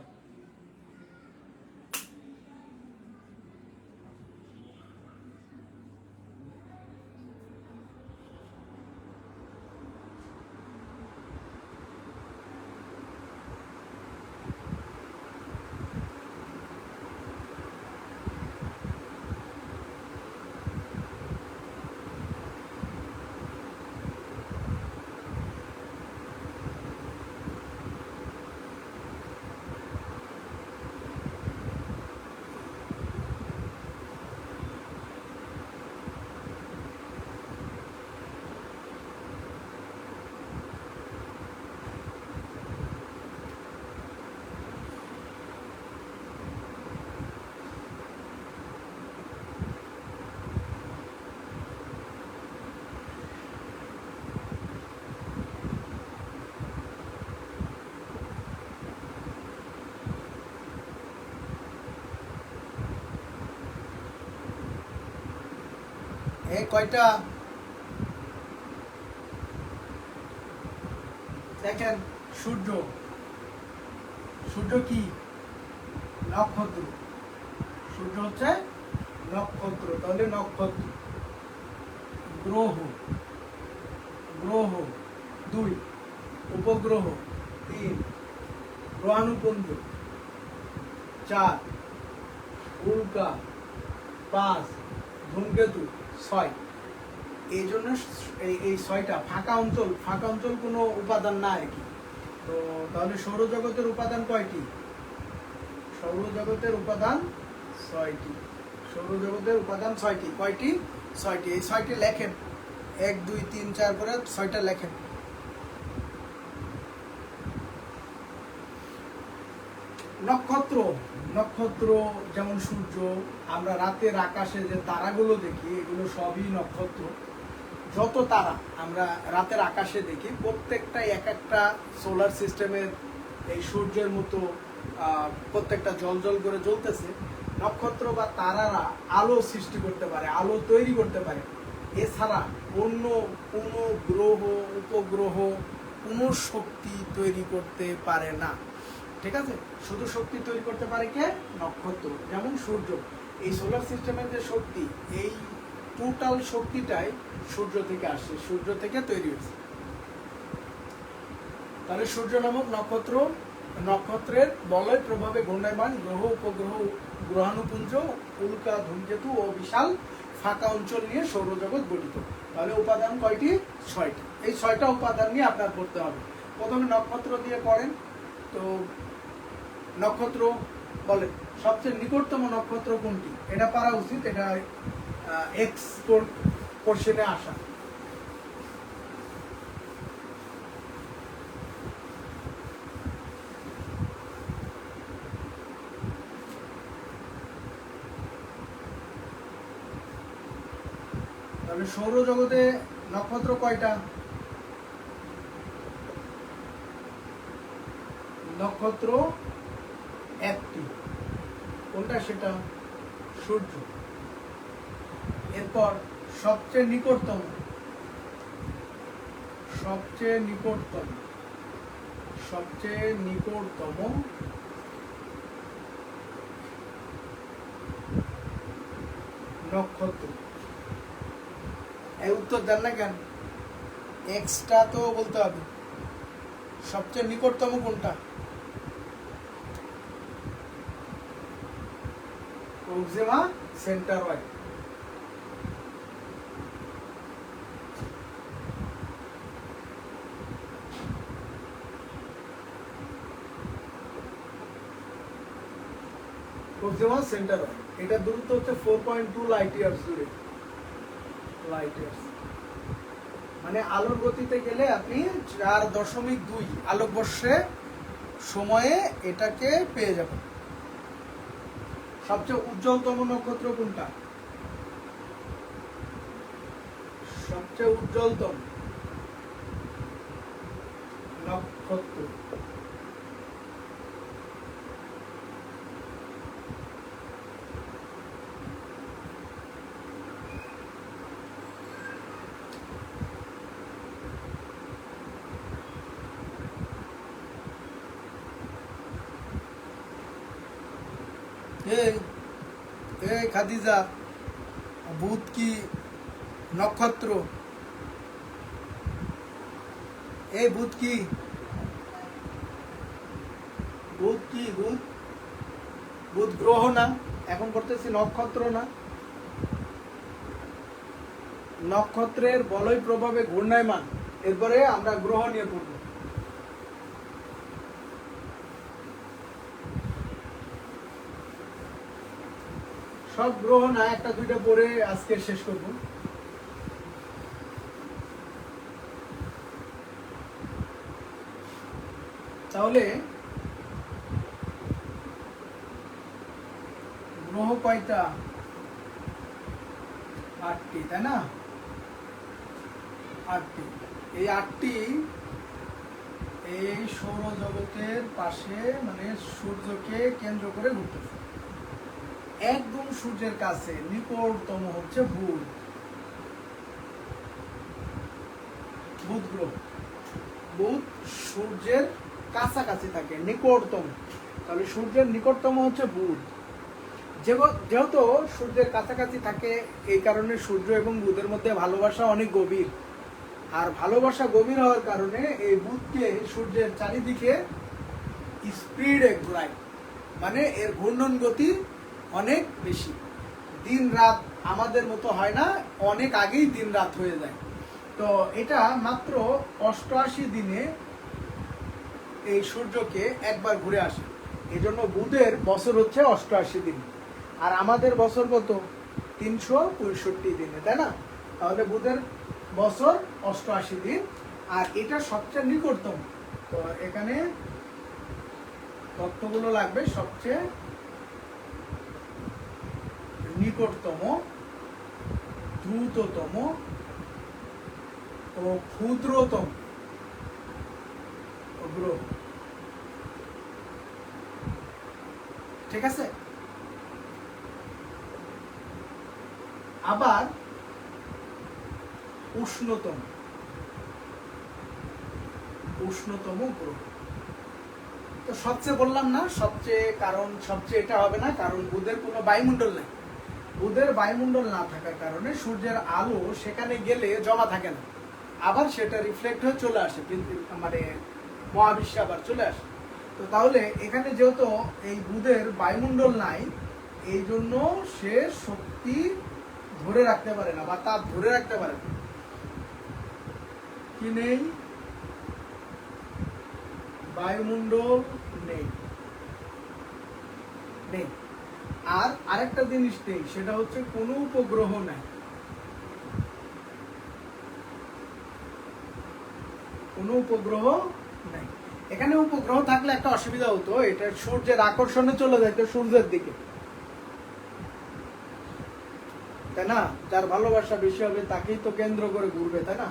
এই কয়টা? দেখেন, সূর্য, সূর্য কি? নক্ষত্র। সূর্য হচ্ছে নক্ষত্র, তাহলে নক্ষত্র। গ্রহ, গ্রহ 2, উপগ্রহ 3, গ্রহাণুপুঞ্জ 4, উল্কা 5, ধূমকেতু 6। এই জন্য এই 6টা ফাঁকা অঞ্চল। ফাঁকা অঞ্চল কোনো উপাদান না আর কি। তো তাহলে সৌরজগতের উপাদান কয়টি? সৌরজগতের উপাদান 6টি। সৌরজগতের উপাদান 6টি। কয়টি? 6টি। এই 6টি লেখেন, 1 2 3 4 করে 6টা লেখেন। নক্ষত্র, নক্ষত্র যেমন সূর্য, আমরা রাতের আকাশে যে তারাগুলো দেখি এগুলো সবই নক্ষত্র। যত তারা আমরা রাতের আকাশে দেখি প্রত্যেকটাই এক একটা সোলার সিস্টেমের এই সূর্যের মতো প্রত্যেকটা জল করে জ্বলতেছে। নক্ষত্র বা তারারা আলো সৃষ্টি করতে পারে, আলো তৈরি করতে পারে। এছাড়া অন্য কোনো গ্রহ, উপগ্রহ কোনো শক্তি তৈরি করতে পারে না। ঠিক আছে, শুধু শক্তি তৈরি করতে পারে কে? নক্ষত্র। যেমন সূর্য, এই সোলার সিস্টেমের যে শক্তি, এই টোটাল শক্তিটাই সূর্য থেকে আসে, সূর্য থেকে তৈরি হয়েছে। তাহলে সূর্য নামক নক্ষত্র, নক্ষত্রের বলয় প্রভাবে ঘূর্ণায়মান গ্রহ, উপগ্রহ, গ্রহাণুপুঞ্জ, উল্কা, ধূমকেতু ও বিশাল ফাঁকা অঞ্চল নিয়ে সৌরজগৎ গঠিত। তাহলে উপাদান কয়টি? 6টি। এই 6টা উপাদান নিয়ে আপনার পড়তে হবে। প্রথমে নক্ষত্র দিয়ে পড়েন। তো নক্ষত্র বলে সবচেয়ে নিকটতম নক্ষত্র কোনটি? এটা পারা উচিত, এটা এক্স কোশ্চেনে আসা। তাহলে সৌরজগতে নক্ষত্র কয়টা? নক্ষত্র 1টি। কোনটা সেটা? সূর্য। এরপর সবচেয়ে নিকটতম, সবচেয়ে নিকটতম, সবচেয়ে নিকটতম নক্ষত্র। এই উত্তর দেন না কেন? এক্সটা তো বলতে হবে। সবচেয়ে নিকটতম কোনটা? প্রক্সিমা সেন্টারয়েড। প্রক্সিমা সেন্টারয়েড, এটা দূরত্ব হচ্ছে 4.2 লাইট ইয়ার্স দূরে। লাইট ইয়ার্স মানে আলোর গতিতে গেলে আপনি 4.2 আলোকবর্ষে সময়ে এটাকে পেয়ে যাবেন। সবচেয়ে উজ্জ্বলতম নক্ষত্র কোনটা? সবচেয়ে উজ্জ্বলতম নক্ষত্র এই খাদিজা, বুধ কি নক্ষত্র? এই বুধ কি? বুধ কি? বুধ বুধ গ্রহ না, এখন করতেছি নক্ষত্র না। নক্ষত্রের বলয় প্রভাবে ঘূর্ণায়মান, এরপরে আমরা গ্রহ নিয়ে পড়ব। সব গ্রহ না, একটা দুইটা পরে আজকে শেষ করব। তাহলে গ্রহ কয়টা? 8টি, তাই না? 8টি। এই 8টি এই সৌরজগতের পাশে, মানে সূর্যকে কেন্দ্র করে ঘুরতেছে। একদম সূর্যের কাছে নিকটতম হচ্ছে বুধ। বুধ গ্রহ, বুধ সূর্যের কাছাকাছি থাকে, নিকটতম। তাহলে সূর্যের নিকটতম হচ্ছে বুধ। যেহেতু সূর্যের কাছাকাছি থাকে, এই কারণে সূর্য এবং বুধের মধ্যে ভালোবাসা অনেক গভীর। আর ভালোবাসা গভীর হওয়ার কারণে এই বুধকে সূর্যের চারিদিকে স্পিডে ঘোরায়, মানে এর ঘূর্ণন গতি অনেক বেশি। দিন রাত আমাদের মতো হয় না, অনেক আগেই দিন রাত হয়ে যায়। তো এটা মাত্র 88 দিনে এই সূর্যকে একবার ঘুরে আসে। এই জন্য বুধের বছর হচ্ছে 88 দিন, আর আমাদের বছর কত? 365 দিনে, তাই না? তাহলে বুধের বছর 88 দিন, আর এটা সবচেয়ে নিকটতম। তো এখানে তথ্যগুলো লাগবে। সবচেয়ে নিকটতম, দ্রুততম ও ক্ষুদ্রতম গ্রহ, ঠিক আছে? আবার উষ্ণতম গ্রহ। তো সবচেয়ে বললাম না, সবচেয়ে, কারণ সবচেয়ে এটা হবে না, কারণ বুধের কোনো বায়ুমণ্ডল নেই। বুধের বায়ুমণ্ডল না থাকার কারণে সূর্যের আলো সেখানে গেলে জমা থাকে না, আবার সেটা রিফ্লেক্ট হয়ে চলে আসে, মানে মহাবিশ্বে আবার চলে আসে। তো তাহলে এখানে যেহেতু এই বুধের বায়ুমণ্ডল নাই, এই জন্য সে শক্তি ধরে রাখতে পারে না, বা তাপ ধরে রাখতে পারে না। কি নেই? বায়ুমণ্ডল নেই। আর আরেকটা জিনিস নেই, সেটা হচ্ছে কোনো উপগ্রহ নাই। কোনো উপগ্রহ নাই। এখানে উপগ্রহ থাকলে একটা অসুবিধা হতো, এটা সূর্যের আকর্ষণে চলে যেত সূর্যের দিকে, তাই না? যার ভালোবাসা বেশি হবে তাকেই তো কেন্দ্র করে ঘুরবে, তাই না?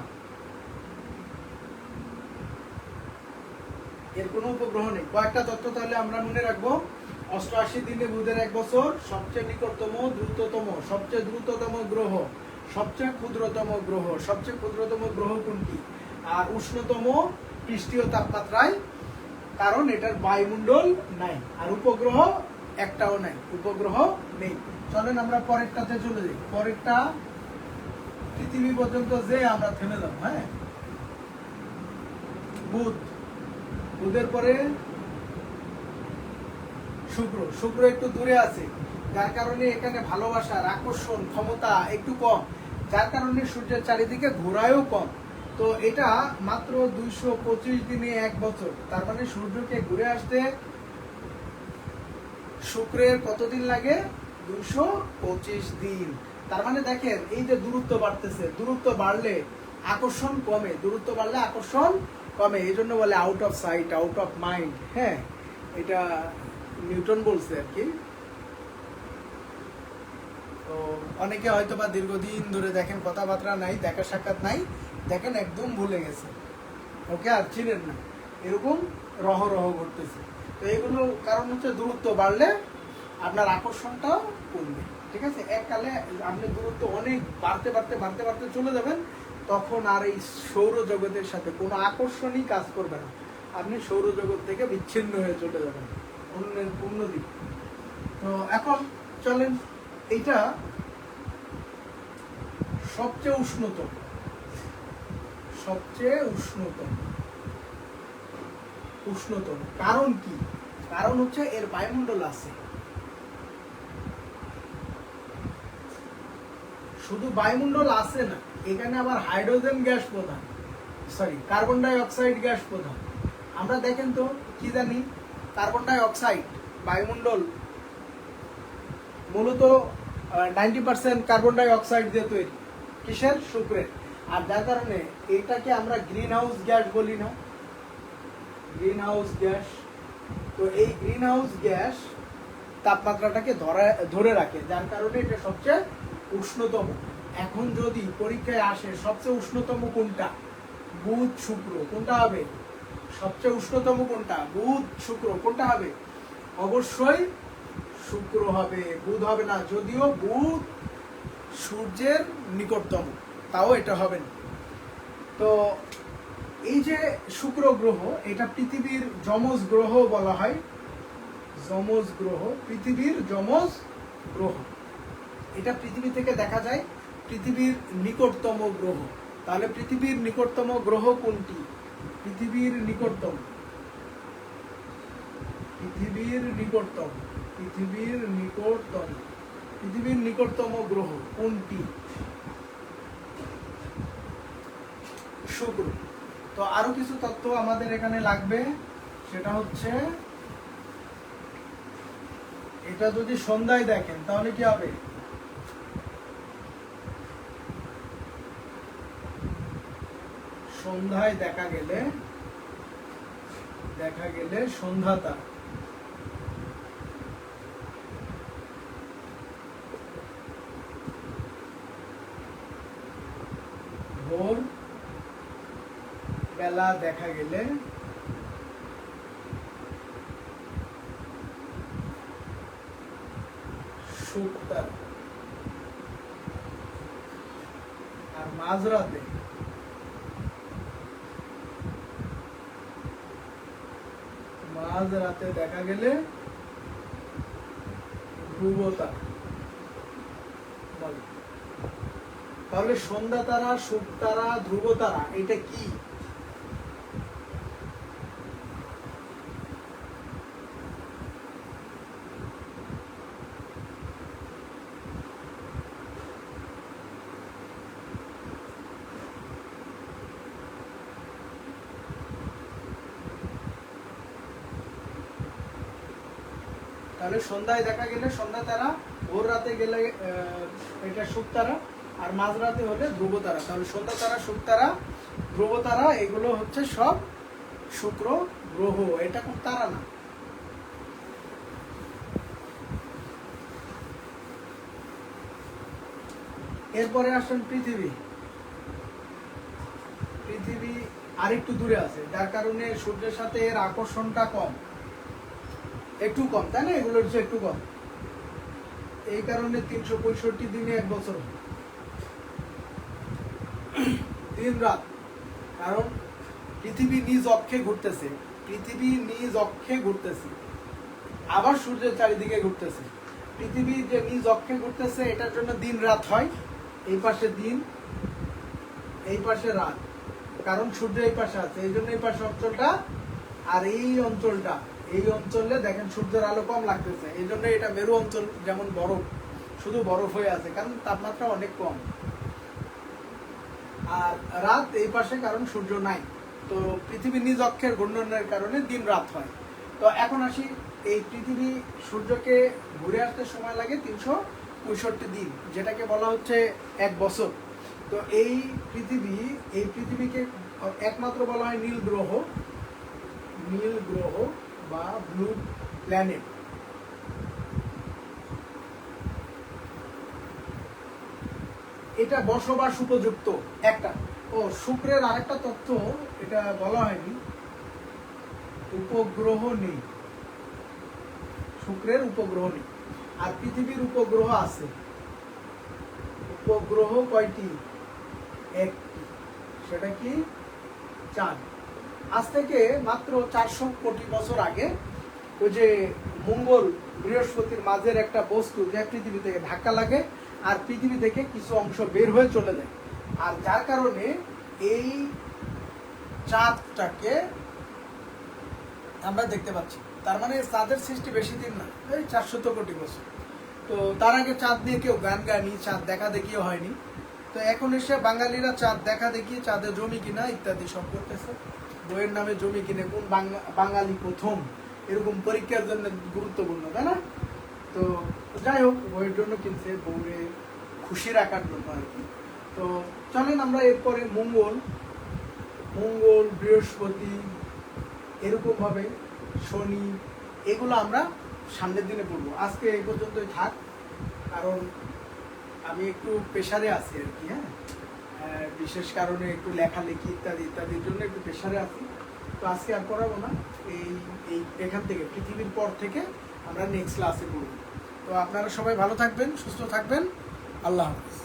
এর কোনো উপগ্রহ নেই। কয়েকটা তথ্য তাহলে আমরা মনে রাখবো। 88 দিনে বুধের এক বছর, সবচেয়ে নিকটতম, দ্রুততম, সবচেয়ে দ্রুততম গ্রহ, সবচেয়ে ক্ষুদ্রতম গ্রহ, সবচেয়ে ক্ষুদ্রতম গ্রহ কোনটি, আর উষ্ণতম পৃষ্ঠীয় তাপমাত্রায়, কারণ এটার বায়ুমণ্ডল নাই। আর উপগ্রহ একটাও নাই, উপগ্রহ নেই। চলেন আমরা পরেরটাতে চলে যাই। পরেরটা পৃথিবী পর্যন্ত যে আমরা থেমে যাব। হ্যাঁ, বুধ, বুধের পরে শুক্র। শুক্র একটু দূরে আছে, যার কারণে এখানে ভালোবাসার আকর্ষণ ক্ষমতা একটু কম, যার কারণে সূর্যের চারিদিকে ঘোরায়ও কম। তো এটা মাত্র 225 দিনে এক বছর, তার মানে সূর্যকে ঘুরে আসতে শুক্রের কতদিন লাগে? 225 দিন। তার মানে দেখেন, এই যে দূরত্ব বাড়তেছে, দূরত্ব বাড়লে আকর্ষণ কমে, দূরত্ব বাড়লে আকর্ষণ কমে। এই জন্য বলে out of sight, out of mind. হ্যাঁ, এটা নিউটন বলছে আর কি। অনেকে হয়তো বা দীর্ঘদিন ধরে দেখেন, কথাবার্তা নাই, দেখা সাক্ষাৎ নাই, দেখেন একদম ভুলে গেছে, ওকে আর চিনেন না, এরকম রহ রহ ঘটতেছে। তো এগুলো কারণ হচ্ছে দূরত্ব বাড়লে আপনার আকর্ষণটাও কমবে, ঠিক আছে। এককালে আপনি দূরত্ব অনেক বাড়তে বাড়তে বাড়তে বাড়তে চলে যাবেন, তখন আর এই সৌরজগতের সাথে কোনো আকর্ষণই কাজ করবে না, আপনি সৌরজগৎ থেকে বিচ্ছিন্ন হয়ে চলে যাবেন অন্যের অন্যদিক। তো এখন চলেন, এইটা সবচেয়ে উষ্ণতম, সবচেয়ে উষ্ণতম, উষ্ণতম কারণ কি? কারণ হচ্ছে এর বায়ুমণ্ডল আছে। শুধু বায়ুমণ্ডল আছে না, এখানে আবার হাইড্রোজেন গ্যাস প্রধান, sorry carbon die oxide gas প্রধান। আমরা দেখেন তো কি জানি, কার্বন ডাই অক্সাইড বায়ুমণ্ডল মূলত 90% কার্বন ডাই অক্সাইড দিয়ে তৈরি, কিসের? শুক্রের। আর যার কারণে এটাকে আমরা গ্রিন হাউস গ্যাস বলি না, গ্রিন হাউস গ্যাস। তো এই গ্রিন হাউস গ্যাস তাপমাত্রাটাকে ধরে রাখে, যার কারণে এটা সবচেয়ে উষ্ণতম। এখন যদি পরীক্ষায় আসে সবচেয়ে উষ্ণতম কোনটা, বুধ শুক্র, কোনটা হবে? সবচেয়ে উষ্ণতম কোনটা, বুধ শুক্র, কোনটা হবে? অবশ্যই শুক্র হবে, বুধ হবে না। যদিও বুধ সূর্যের নিকটতম, তাও এটা হবে না। তো এই যে শুক্র গ্রহ, এটা পৃথিবীর যমজ গ্রহ বলা হয়, যমজ গ্রহ, পৃথিবীর যমজ গ্রহ। এটা পৃথিবী থেকে দেখা যায়, পৃথিবীর নিকটতম গ্রহ। তাহলে পৃথিবীর নিকটতম গ্রহ কোনটি? পৃথিবীর নিকটতম, পৃথিবীর নিকটতম, পৃথিবীর নিকটতম, পৃথিবীর নিকটতম গ্রহ কোনটি? শুক্র। তো আরো কিছু তথ্য আমাদের এখানে লাগবে, সেটা হচ্ছে এটা যদি সন্ধ্যায় দেখেন তাহলে কি হবে? সন্ধ্যায় দেখা গেলে সন্ধ্যাতা, ভোর বেলা দেখা গেলে শুকতারা, আর মাঝরাতে দেখা গেলে ধ্রুবতারা। তাহলে সন্ধ্যা তারা, শুকতারা, ধ্রুবতারা, এটা কি? তাহলে সন্ধ্যায় দেখা গেলে সন্ধ্যা তারা, ভোর রাতে গেলে এটা শুকতারা, আর মাঝরাতে হলে ধ্রুবতারা। তাহলে সন্ধ্যা তারা, শুকতারা, ধ্রুবতারা, এগুলো হচ্ছে সব শুক্র গ্রহ, এটা কোন তারা না। এরপরে আসেন পৃথিবী। পৃথিবী আরেকটু দূরে আছে, যার কারণে সূর্যের সাথে এর আকর্ষণটা কম, একটু কম, তাই না? এগুলোর হচ্ছে একটু কম, এই কারণে 365 দিনে এক বছর দিন রাত। কারণ পৃথিবী নিজ অক্ষে ঘুরতেছে, পৃথিবী নিজ অক্ষে ঘুরতেছে, আবার সূর্যের চারিদিকে ঘুরতেছে। পৃথিবী যে নিজ অক্ষে ঘুরতেছে, এটার জন্য দিন রাত হয়, এই পাশে দিন, এই পাশে রাত, কারণ সূর্য এই পাশে আছে, এই জন্য এই পাশে অঞ্চলটা, আর এই অঞ্চলটা, এই অঞ্চলে দেখেন সূর্যের আলো কম লাগতেছে, এই জন্য এটা মেরু অঞ্চল, যেমন বরফ, শুধু বরফ হয়ে আছে, কারণ তাপমাত্রা অনেক কম। আর রাত এই পাশে, কারণ সূর্য নাই। তো পৃথিবী নিজ অক্ষের ঘূর্ণনের কারণে দিন রাত হয়। তো এখন আসি, এই পৃথিবী সূর্যকে ঘুরে আসতে সময় লাগে 365 দিন, যেটাকে বলা হচ্ছে এক বছর। তো এই পৃথিবীকে একমাত্র বলা হয় নীল গ্রহ, নীল গ্রহ বা ব্লু প্ল্যানেট। এটা বসবাস উপযুক্ত একটা। ও শুক্রের আরেকটা তথ্য এটা বলা হয়নি, উপগ্রহ নেই, শুক্রের উপগ্রহ নেই। আর পৃথিবীর উপগ্রহ আছে। উপগ্রহ কয়টি? একটি, সেটা কি? চাঁদ। আজ থেকে মাত্র 400 কোটি বছর আগে ওই যে মঙ্গল বৃহস্পতির মাঝের একটা বস্তু যে পৃথিবী থেকে ধাক্কা লাগে আর পৃথিবী থেকে কিছু অংশ বের হয়ে চলে যায়, আর যার কারণে এই চাঁদটাকে আমরা দেখতে পাচ্ছি। তার মানে চাঁদের সৃষ্টি বেশি দিন না, এই 400 কোটি বছর। তো তার আগে চাঁদ নিয়ে কেউ গান গায়নি, চাঁদ দেখা দেখিও হয়নি। তো এখন এসে বাঙালিরা চাঁদ দেখা দেখি, চাঁদে জমি কিনা ইত্যাদি সব করতেছে। বইয়ের নামে জমি কিনে কোন বাঙালি প্রথম, এরকম পরীক্ষার জন্য গুরুত্বপূর্ণ, তাই না? তো যাই হোক, বইয়ের জন্য কিনছে, বউরে খুশি রাখার জন্য আর কি। তো চলেন আমরা এরপরে মঙ্গল, বৃহস্পতি, এরকম ভাবে শনি, এগুলো আমরা সামনের দিনে পড়বো। আজকে এই পর্যন্তই থাক, কারণ আমি একটু প্রেশারে আছি আর কি। বিশেষ কারণে একটু লেখালেখি ইত্যাদি ইত্যাদির জন্য একটু প্রেশারে আছি। তো আজকে আর পড়াবো না, এখান থেকে পৃথিবীর পর থেকে আমরা নেক্সট ক্লাসে পড়বো। তো আপনারা সবাই ভালো থাকবেন, সুস্থ থাকবেন। আল্লাহ হাফেজ।